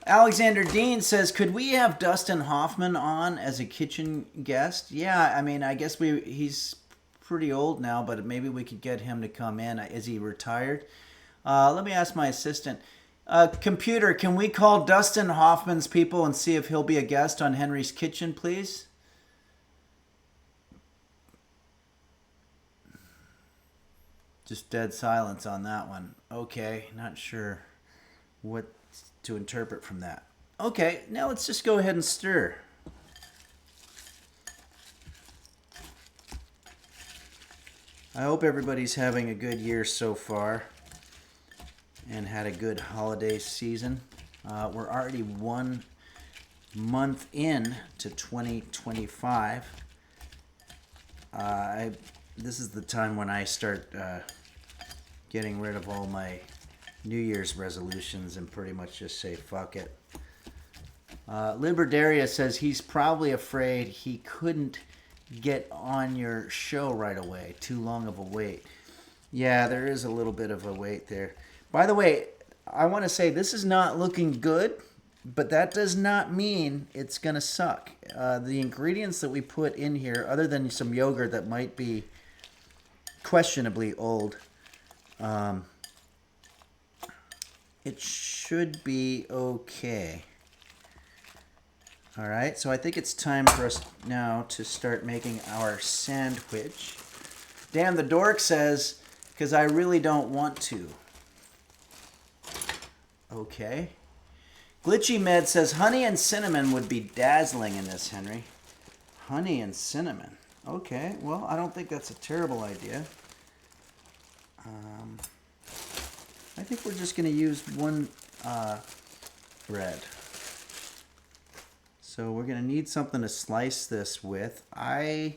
Alexander Dean says, could we have Dustin Hoffman on as a kitchen guest? Yeah, I mean, I guess he's pretty old now, but maybe we could get him to come in. Is he retired? Let me ask my assistant. Computer, can we call Dustin Hoffman's people and see if he'll be a guest on Henry's Kitchen, please? Just dead silence on that one. Okay, not sure what to interpret from that. Okay, now let's just go ahead and stir. I hope everybody's having a good year so far and had a good holiday season. We're already 1 month in to 2025. This is the time when I start getting rid of all my New Year's resolutions and pretty much just say fuck it. Liberdaria says he's probably afraid he couldn't get on your show right away. Too long of a wait. Yeah, there is a little bit of a wait there. By the way, I want to say this is not looking good, but that does not mean it's going to suck. The ingredients that we put in here, other than some yogurt that might be questionably old, it should be okay. All right, so I think it's time for us now to start making our sandwich. Damn, the dork says, because I really don't want to. Okay. Glitchy Med says, honey and cinnamon would be dazzling in this, Henry. Honey and cinnamon. Okay, well, I don't think that's a terrible idea. I think we're just going to use one bread. So we're going to need something to slice this with. I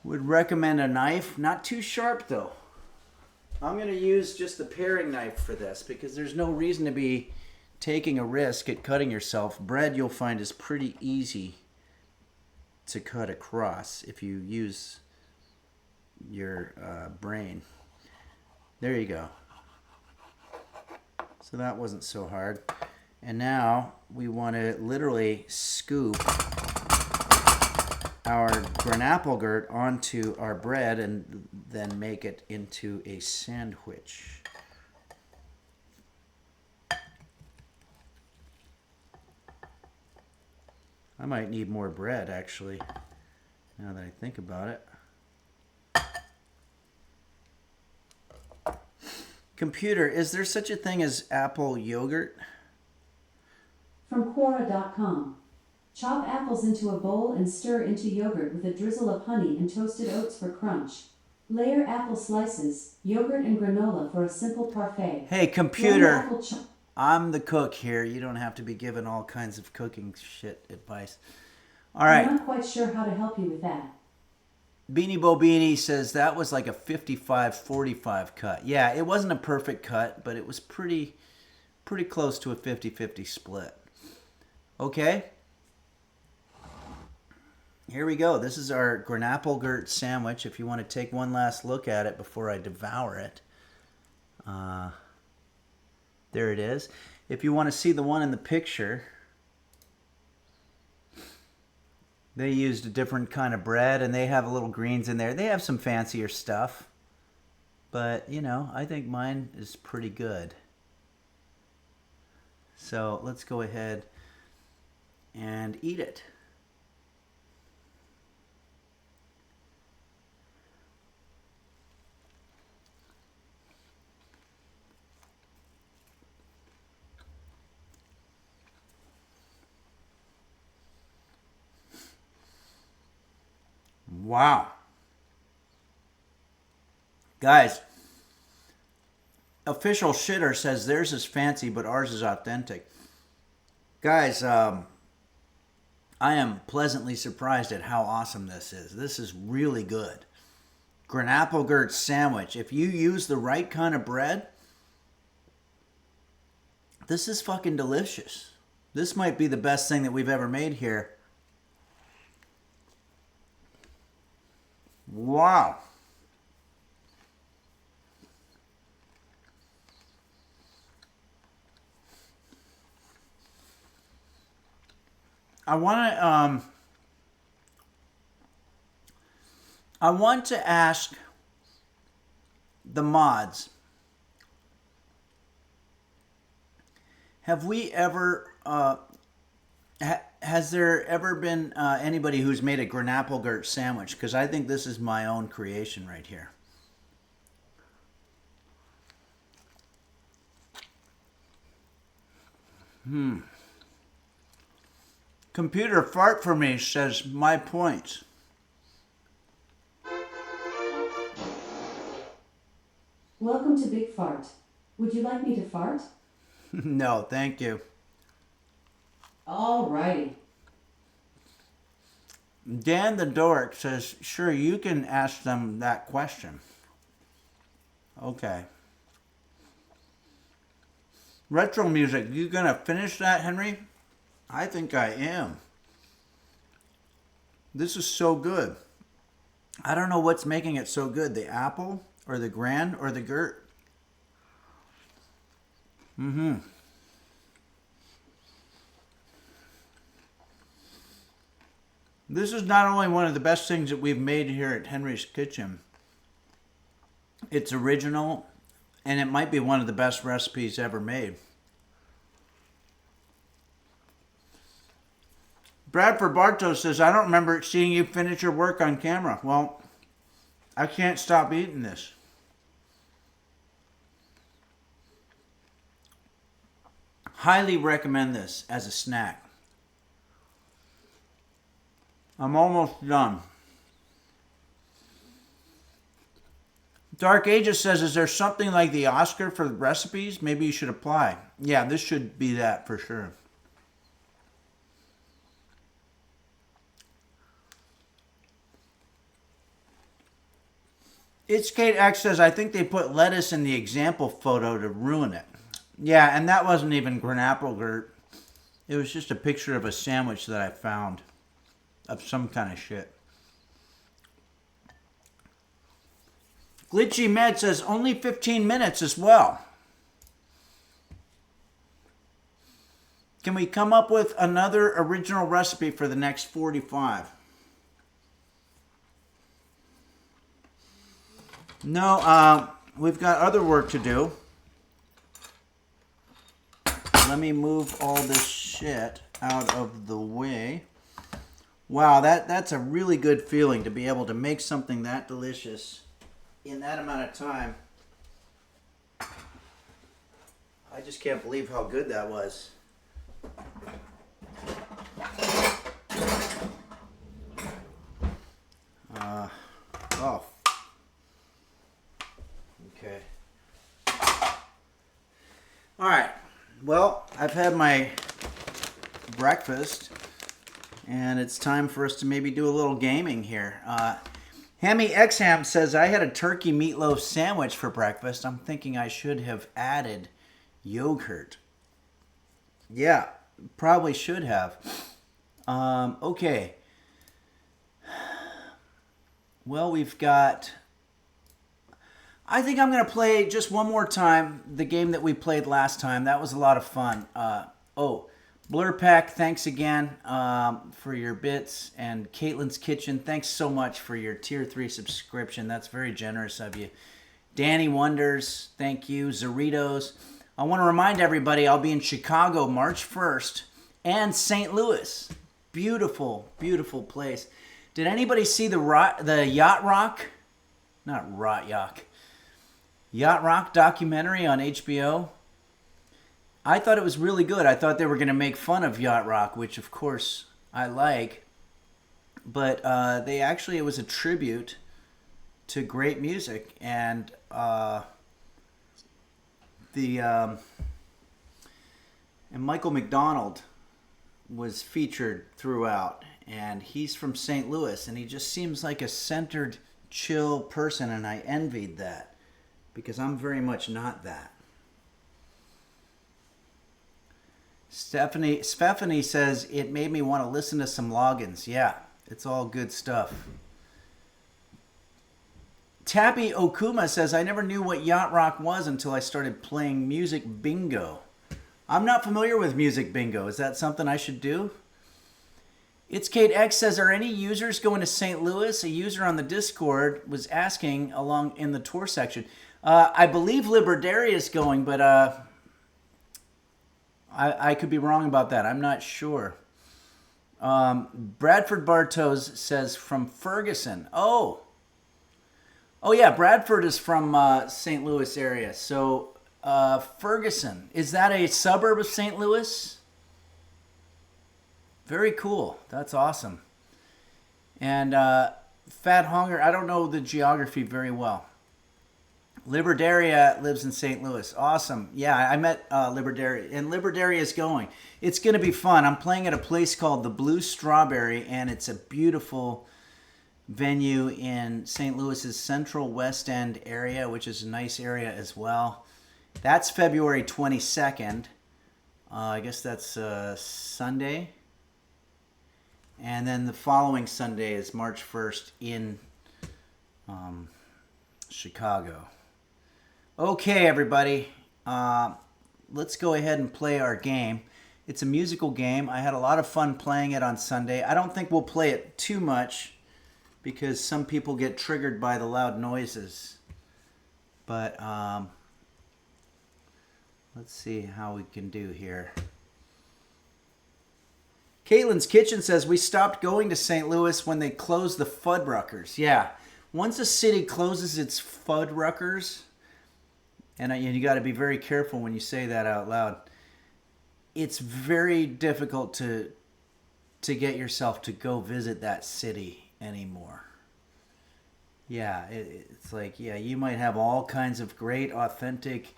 would recommend a knife. Not too sharp, though. I'm going to use just the paring knife for this because there's no reason to be taking a risk at cutting yourself. Bread, you'll find, is pretty easy to cut across if you use your brain. There you go. So that wasn't so hard. And now we want to literally scoop our Granapplegurt onto our bread and then make it into a sandwich. I might need more bread, actually, now that I think about it. Computer, is there such a thing as apple yogurt? From Quora.com. Chop apples into a bowl and stir into yogurt with a drizzle of honey and toasted oats for crunch. Layer apple slices, yogurt and granola for a simple parfait. Hey, computer, I'm the cook here. You don't have to be given all kinds of cooking shit advice. All right. I'm not quite sure how to help you with that. Beanie Bobini says that was like a 55-45 cut. Yeah, it wasn't a perfect cut, but it was pretty close to a 50-50 split. Okay. Here we go. This is our Granapplegurt sandwich. If you want to take one last look at it before I devour it. There it is. If you want to see the one in the picture, they used a different kind of bread and they have a little greens in there. They have some fancier stuff. But, you know, I think mine is pretty good. So let's go ahead and eat it. Wow. Guys, Official Shitter says theirs is fancy, but ours is authentic. Guys, I am pleasantly surprised at how awesome this is. This is really good. Granapplegurt sandwich. If you use the right kind of bread, this is fucking delicious. This might be the best thing that we've ever made here. Wow. I want to ask the mods, have we ever has there ever been anybody who's made a Granapplegurt sandwich? Because I think this is my own creation right here. Computer fart for me, says my points. Welcome to Big Fart. Would you like me to fart? No, thank you. Alrighty. Dan the Dork says, sure, you can ask them that question. Okay. Retro music, you gonna finish that, Henry? I think I am. This is so good. I don't know what's making it so good. The apple or the gran or the gurt. This is not only one of the best things that we've made here at Henry's Kitchen. It's original, and it might be one of the best recipes ever made. Bradford Bartos says, I don't remember seeing you finish your work on camera. Well, I can't stop eating this. Highly recommend this as a snack. I'm almost done. Dark Ages says, is there something like the Oscar for the recipes? Maybe you should apply. Yeah, this should be that for sure. It's Kate X says, I think they put lettuce in the example photo to ruin it. Yeah, and that wasn't even Granapplegurt. It was just a picture of a sandwich that I found of some kind of shit. Glitchy Med says, only 15 minutes as well. Can we come up with another original recipe for the next 45? No, we've got other work to do. Let me move all this shit out of the way. Wow, that's a really good feeling to be able to make something that delicious in that amount of time. I just can't believe how good that was. Oh. Okay. All right. Well, I've had my breakfast, and it's time for us to maybe do a little gaming here. Hammy Xham says, I had a turkey meatloaf sandwich for breakfast. I'm thinking I should have added yogurt. Yeah, probably should have. Okay. Well, we've got... I think I'm going to play just one more time the game that we played last time. That was a lot of fun. Blurpack, thanks again for your bits. And Caitlin's Kitchen, thanks so much for your Tier 3 subscription. That's very generous of you. Danny Wonders, thank you. Zeritos. I want to remind everybody I'll be in Chicago March 1st and St. Louis. Beautiful, beautiful place. Did anybody see the Yacht Rock? Not Yacht Rock documentary on HBO? I thought it was really good. I thought they were going to make fun of Yacht Rock, which of course I like. But it was a tribute to great music. And and Michael McDonald was featured throughout, and he's from St. Louis, and he just seems like a centered, chill person, and I envied that because I'm very much not that. Stephanie says, it made me want to listen to some logins. Yeah, it's all good stuff. Tappy Okuma says, I never knew what Yacht Rock was until I started playing Music Bingo. I'm not familiar with Music Bingo. Is that something I should do? It's Kate X says, are any users going to St. Louis? A user on the Discord was asking along in the tour section. I believe Liberdaria is going, but I could be wrong about that. I'm not sure. Bradford Bartos says from Ferguson. Oh yeah, Bradford is from St. Louis area. So Ferguson, is that a suburb of St. Louis? Very cool. That's awesome. And Fat Hunger, I don't know the geography very well. Liberdaria lives in St. Louis. Awesome. Yeah, I met Liberdaria, and Liberdaria is going. It's going to be fun. I'm playing at a place called the Blue Strawberry, and it's a beautiful venue in St. Louis's Central West End area, which is a nice area as well. That's February 22nd. I guess that's Sunday. And then the following Sunday is March 1st in Chicago. Okay, everybody. Let's go ahead and play our game. It's a musical game. I had a lot of fun playing it on Sunday. I don't think we'll play it too much because some people get triggered by the loud noises. But let's see how we can do here. Caitlin's Kitchen says, we stopped going to St. Louis when they closed the Fuddruckers. Yeah, once a city closes its Fuddruckers, and you got to be very careful when you say that out loud, it's very difficult to get yourself to go visit that city anymore. Yeah, it's like, yeah, you might have all kinds of great, authentic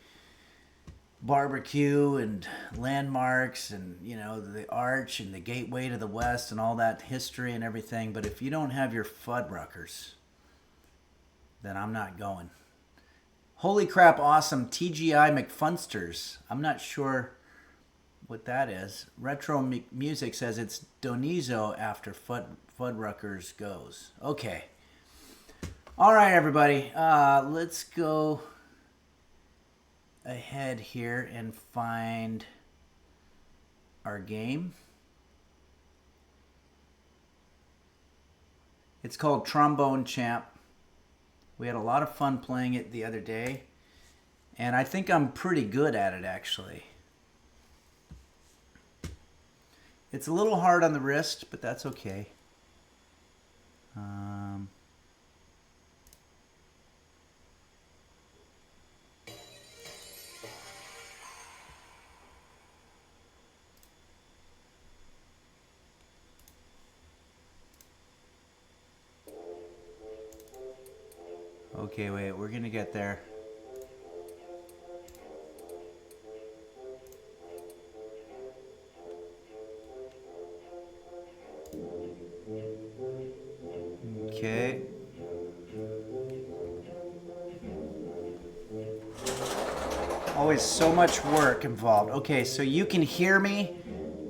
barbecue and landmarks and, you know, the arch and the gateway to the west and all that history and everything, but if you don't have your Fuddruckers, then I'm not going. Holy crap, awesome. TGI McFunsters. I'm not sure what that is. Retro Music says it's Donizo after Fuddruckers goes. Okay. All right, everybody. Let's go ahead here and find our game. It's called Trombone Champ. We had a lot of fun playing it the other day, and I think I'm pretty good at it, actually. It's a little hard on the wrist, but that's okay. Okay, wait, we're gonna get there. Okay. Always so much work involved. Okay, so you can hear me,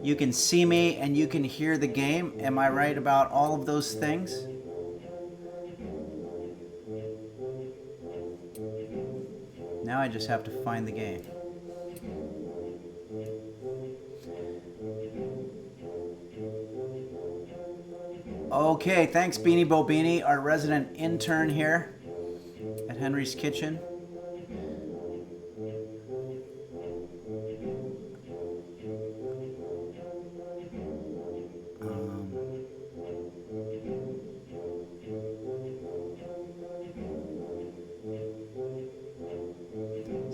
you can see me, and you can hear the game. Am I right about all of those things? Now I just have to find the game. Okay, thanks Beanie Bobini, our resident intern here at Henry's Kitchen.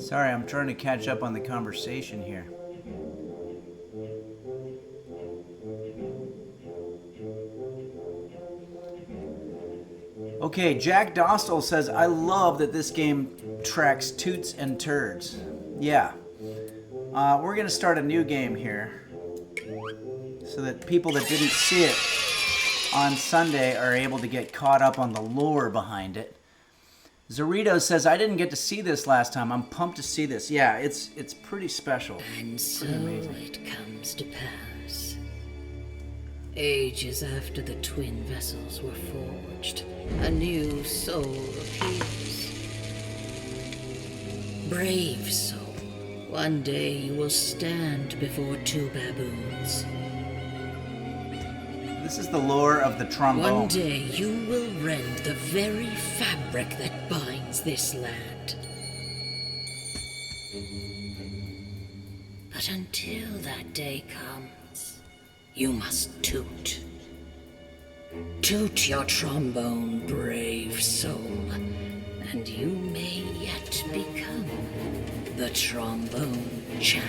Sorry, I'm trying to catch up on the conversation here. Okay, Jack Dostal says, I love that this game tracks toots and turds. Yeah. We're going to start a new game here so that people that didn't see it on Sunday are able to get caught up on the lore behind it. Zorito says, I didn't get to see this last time. I'm pumped to see this. Yeah, it's pretty special. And so it comes to pass. Ages after the twin vessels were forged, a new soul appears. Brave soul, one day you will stand before two baboons. This is the lore of the trombone. One day you will rend the very fabric that binds this land. But until that day comes, you must toot. Toot your trombone, brave soul, and you may yet become the trombone champ.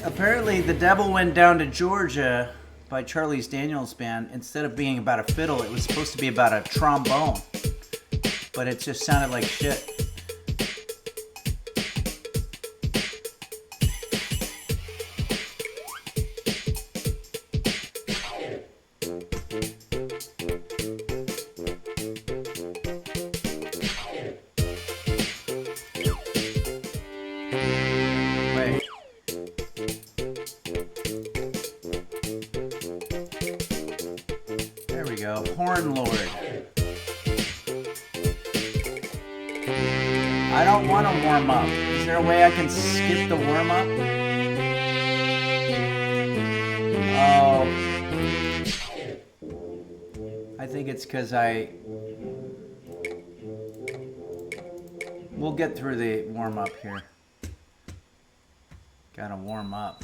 Apparently, The Devil Went Down to Georgia by Charles Daniels Band, instead of being about a fiddle, it was supposed to be about a trombone. But it just sounded like shit. Horn Lord. I don't want to warm up. Is there a way I can skip the warm up? Oh. I think it's because we'll get through the warm up here. Gotta warm up.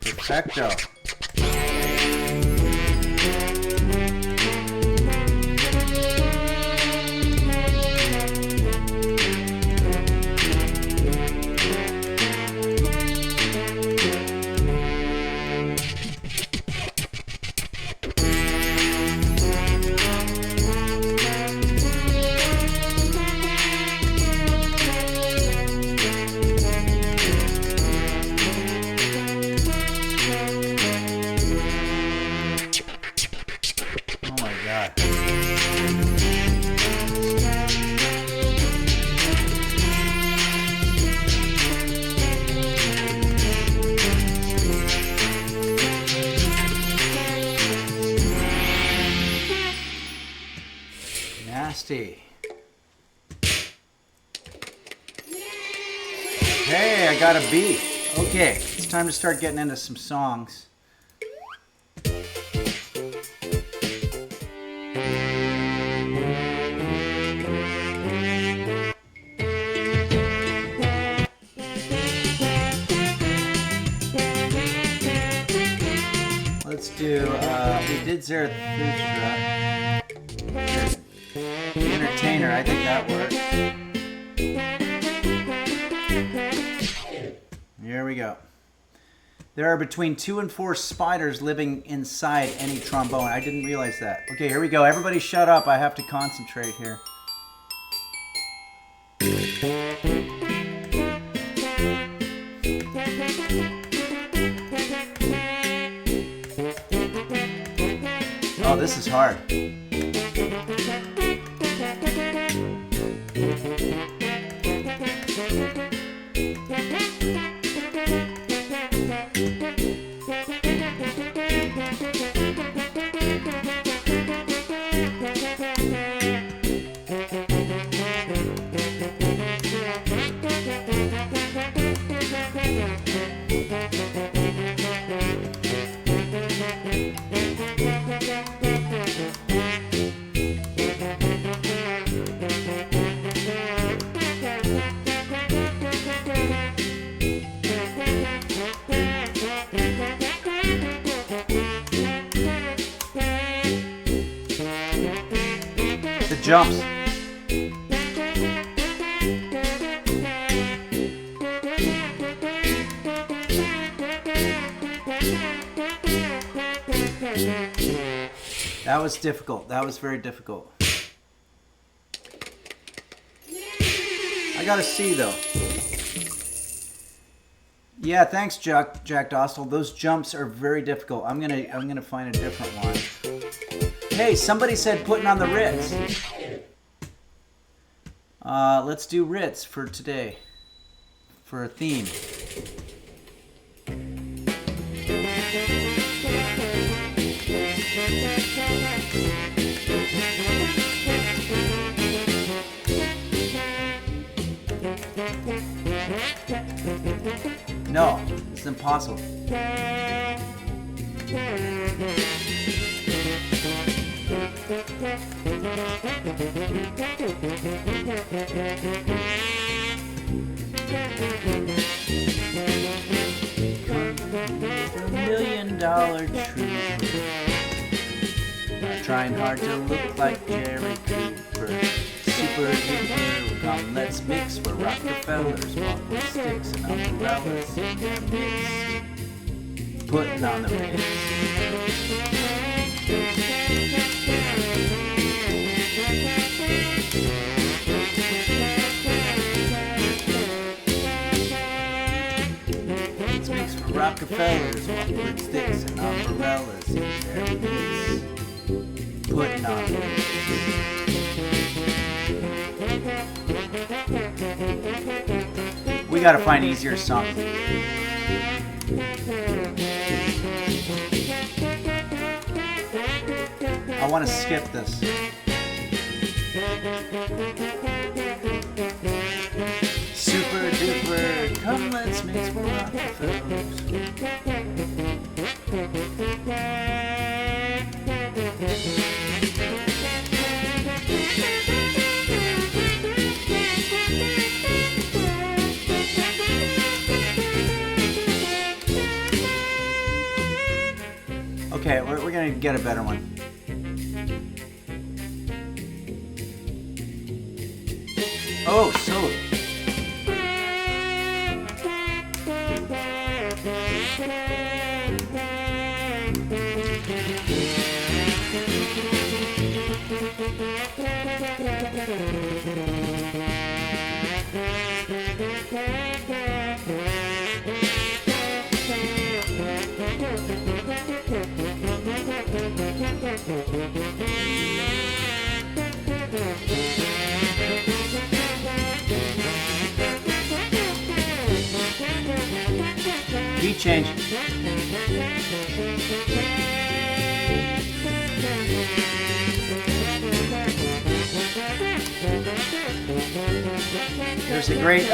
Perfecto. Hey, I got a beat. Okay, it's time to start getting into some songs. Let's do, we did Zarathustra. The Entertainer, I think that works. Here we go. There are between 2 and 4 spiders living inside any trombone. I didn't realize that. Okay, here we go. Everybody shut up. I have to concentrate here. Oh, this is hard. jumps. That was difficult. That was very difficult. I got a C though. Yeah, thanks, Jack Dostal. Those jumps are very difficult. I'm gonna find a different one. Hey, somebody said putting on the Ritz. Let's do Ritz for today, for a theme. No, it's impossible. $1 million trooper, trying hard to look like Jerry Cooper. Super duper, come let's mix. We're Rockefellers, walk with sticks and umbrellas in their midst. Putting on the Ritz. Let's mix for Rockefellers, walk with sticks and umbrellas in their midst. Putting on the Ritz. We gotta find easier songs. I want to skip this. Super duper, come let's mix for Rockefellers. Okay, we're gonna get a better one. Oh, so. Key change. There's a great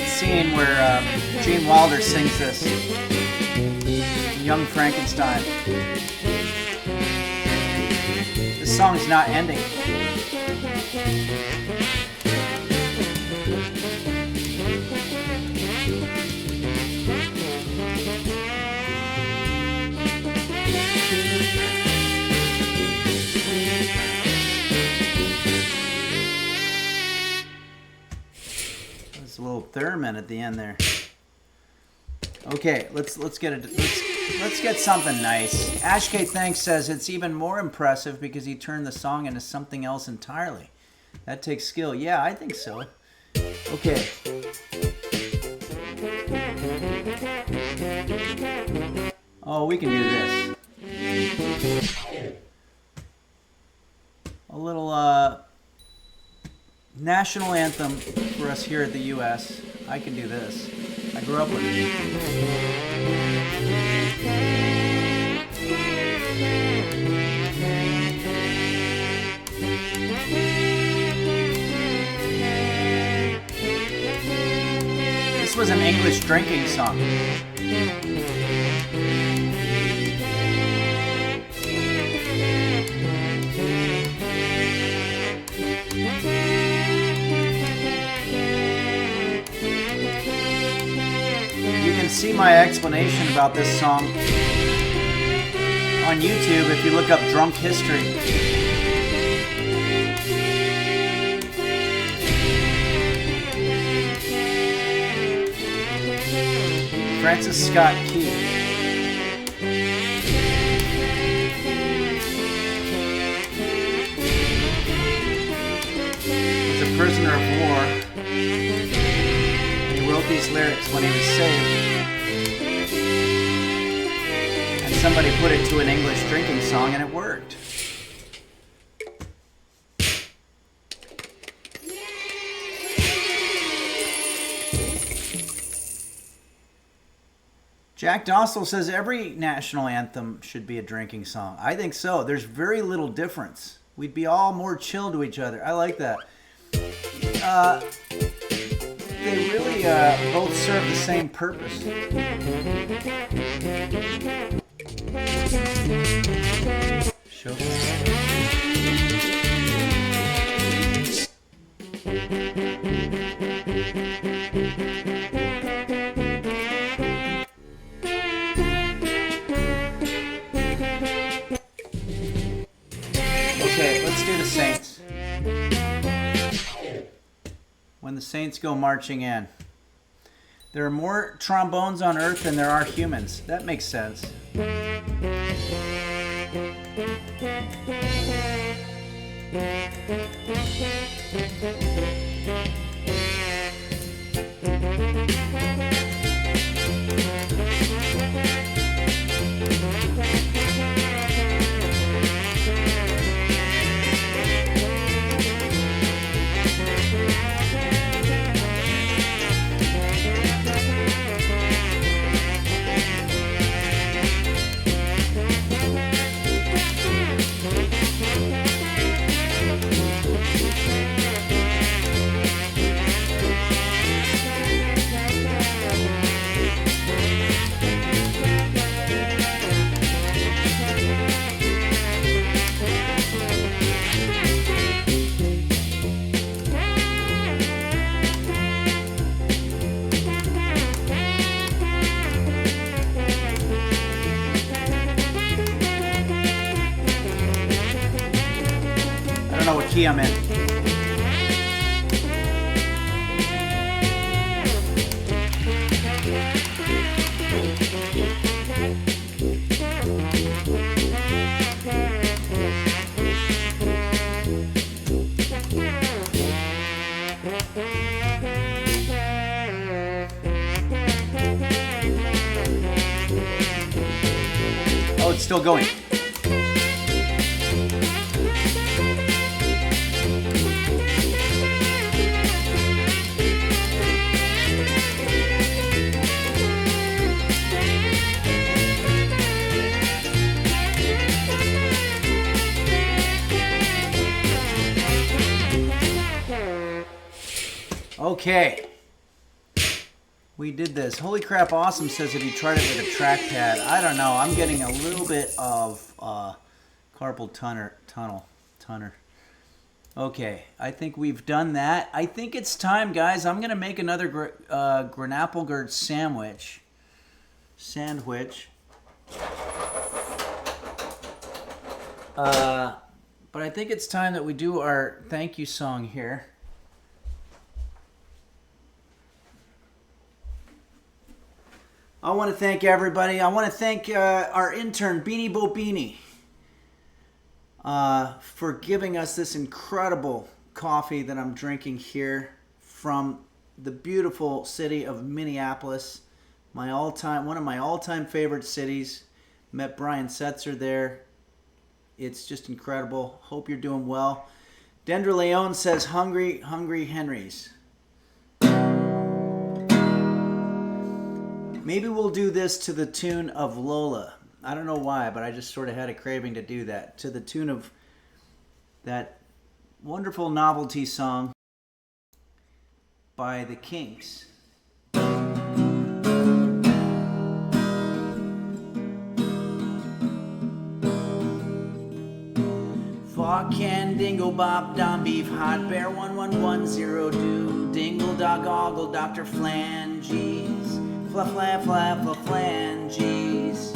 scene where Gene Wilder sings this. Young Frankenstein. This song's not ending. There's a little theremin at the end there. Okay, let's get something nice. Ashk Thanks says it's even more impressive because he turned the song into something else entirely. That takes skill. Yeah, I think so. Okay. Oh, we can do this. A little national anthem for us here at the U.S. I can do this. I grew up with it. This was an English drinking song. See my explanation about this song on YouTube if you look up Drunk History. Francis Scott Key. Was a prisoner of war. He wrote these lyrics when he was saved. And somebody put it to an English drinking song and it worked. Jack Dossel says every national anthem should be a drinking song. I think so. There's very little difference. We'd be all more chill to each other. I like that. They really both serve the same purpose. Show this. Okay, let's do the Saints. When the Saints go marching in. There are more trombones on Earth than there are humans. That makes sense. Key I'm in. Oh, it's still going. Okay, we did this. Holy crap, awesome says if you tried it with a trackpad. I don't know, I'm getting a little bit of carpal tunnel. Okay, I think we've done that. I think it's time, guys. I'm going to make another Granapplegurt sandwich. But I think it's time that we do our thank you song here. I want to thank everybody. I want to thank our intern, Beanie Bo Beanie, for giving us this incredible coffee that I'm drinking here from the beautiful city of Minneapolis, one of my all-time favorite cities. Met Brian Setzer there. It's just incredible. Hope you're doing well. Dendra Leone says, hungry Henrys. Maybe we'll do this to the tune of Lola. I don't know why, but I just sort of had a craving to do that. To the tune of that wonderful novelty song by the Kinks. Fog can dingle bop dom beef hot bear 1110 do dingle dog ogle Dr. Flanges. Flanges.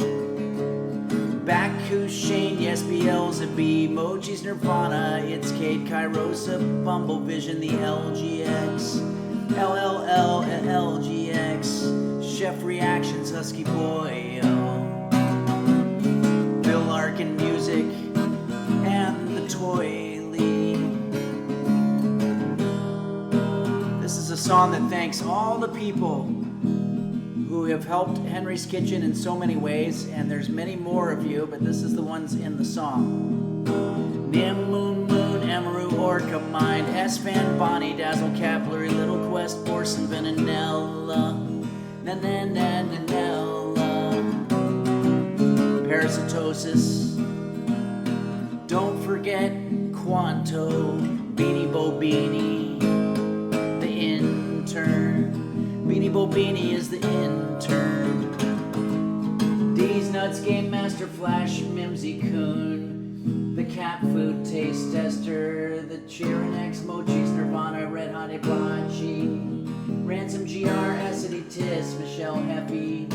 Baku, Shane, yes, Beelzebub, Moji's Nirvana, it's Kate, Kairosa, Bumble Vision, the LGX, LLL, LGX, Chef Reactions, Husky Boy, Bill Larkin Music, and the Toy League. This is a song that thanks all the people who have helped Henry's Kitchen in so many ways, and there's many more of you, but this is the ones in the song. Nim, Moon, Moon, Amaru, Orca, Mind, S-Fan, Bonnie, Dazzle, Capillary, Little Quest, Borson, Vanilla, Nanella, Parasitosis, don't forget Quanto, Beanie Bo Beanie, the intern. Beanie Bo Beanie is the intern. D's Nuts, Game Master, Flash, Mimsy Coon, the Cat Food Taste Tester, the Cheerin' X, Mochi's, Nirvana, Red Hot Hibachi, Ransom GR, Acity Tis, Michelle Happy,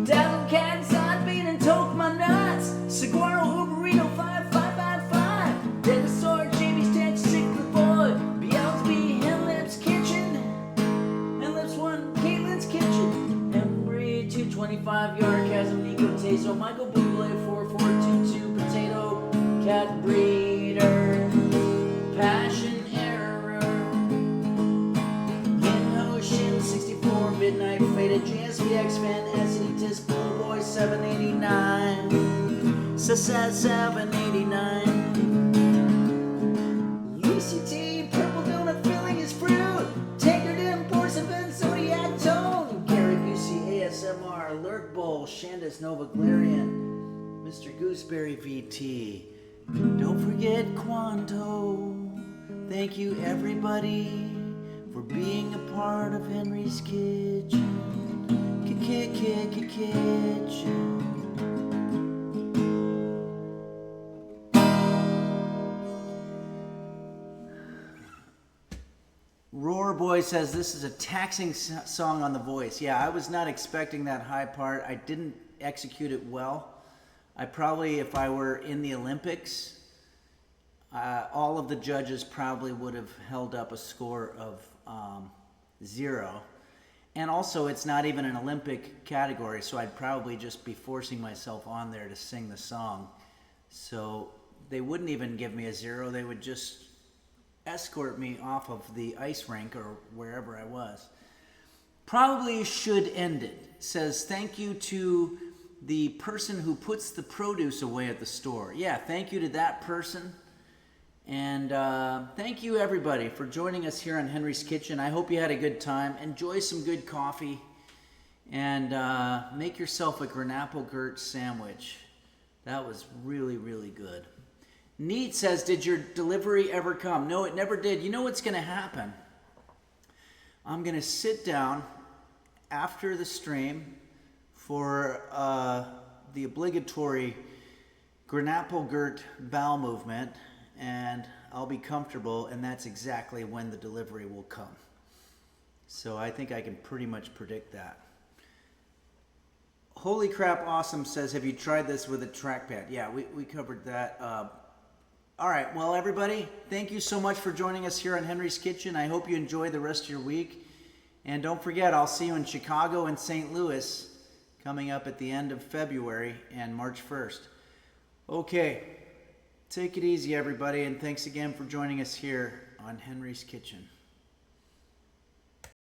Devil Cat, Sodbean, and Toke My Nuts, Saguaro, Uberino, 5555, Dinosaur, Jamie's Ted, Sick the Boy, BLB, Henlips Kitchen, Henlips 1, Caitlin's Kitchen, Embry, 225 Yard, Chasm, Nico Tazo, Michael Buble, 4422, Potato, Cat Breeder, Passion Error, Yin Ho Shin 64, Midnight Faded, JSVX Fan, Acid Tis, Blue Boy 789, Sassad 789, Lucy T, Purple Donut Filling His Fruit, Tankard Imports and Ben Zodiac Tone, Gary Busey ASMR, Lurk Bowl, Shandis Nova Glarian, Mr. Gooseberry VT. Don't forget Quanto. Thank you everybody for being a part of Henry's Kitchen. Kitchen. Roar Boy says this is a taxing song on the voice. Yeah, I was not expecting that high part. I didn't execute it well. I probably, if I were in the Olympics, all of the judges probably would have held up a score of 0. And also, it's not even an Olympic category, so I'd probably just be forcing myself on there to sing the song. So they wouldn't even give me a 0. They would just escort me off of the ice rink or wherever I was. Probably should end it. Says, thank you to the person who puts the produce away at the store. Yeah, thank you to that person. And thank you everybody for joining us here on Henry's Kitchen. I hope you had a good time. Enjoy some good coffee. And make yourself a Granapplegurt sandwich. That was really, really good. Neat says, did your delivery ever come? No, it never did. You know what's going to happen? I'm going to sit down after the stream for the obligatory Granapplegurt bowel movement, and I'll be comfortable, and that's exactly when the delivery will come. So I think I can pretty much predict that. Holy Crap Awesome says, have you tried this with a trackpad? Yeah, we covered that. All right, well, everybody, thank you so much for joining us here on Henry's Kitchen. I hope you enjoy the rest of your week. And don't forget, I'll see you in Chicago and St. Louis coming up at the end of February and March 1st. Okay, take it easy, everybody, and thanks again for joining us here on Henry's Kitchen.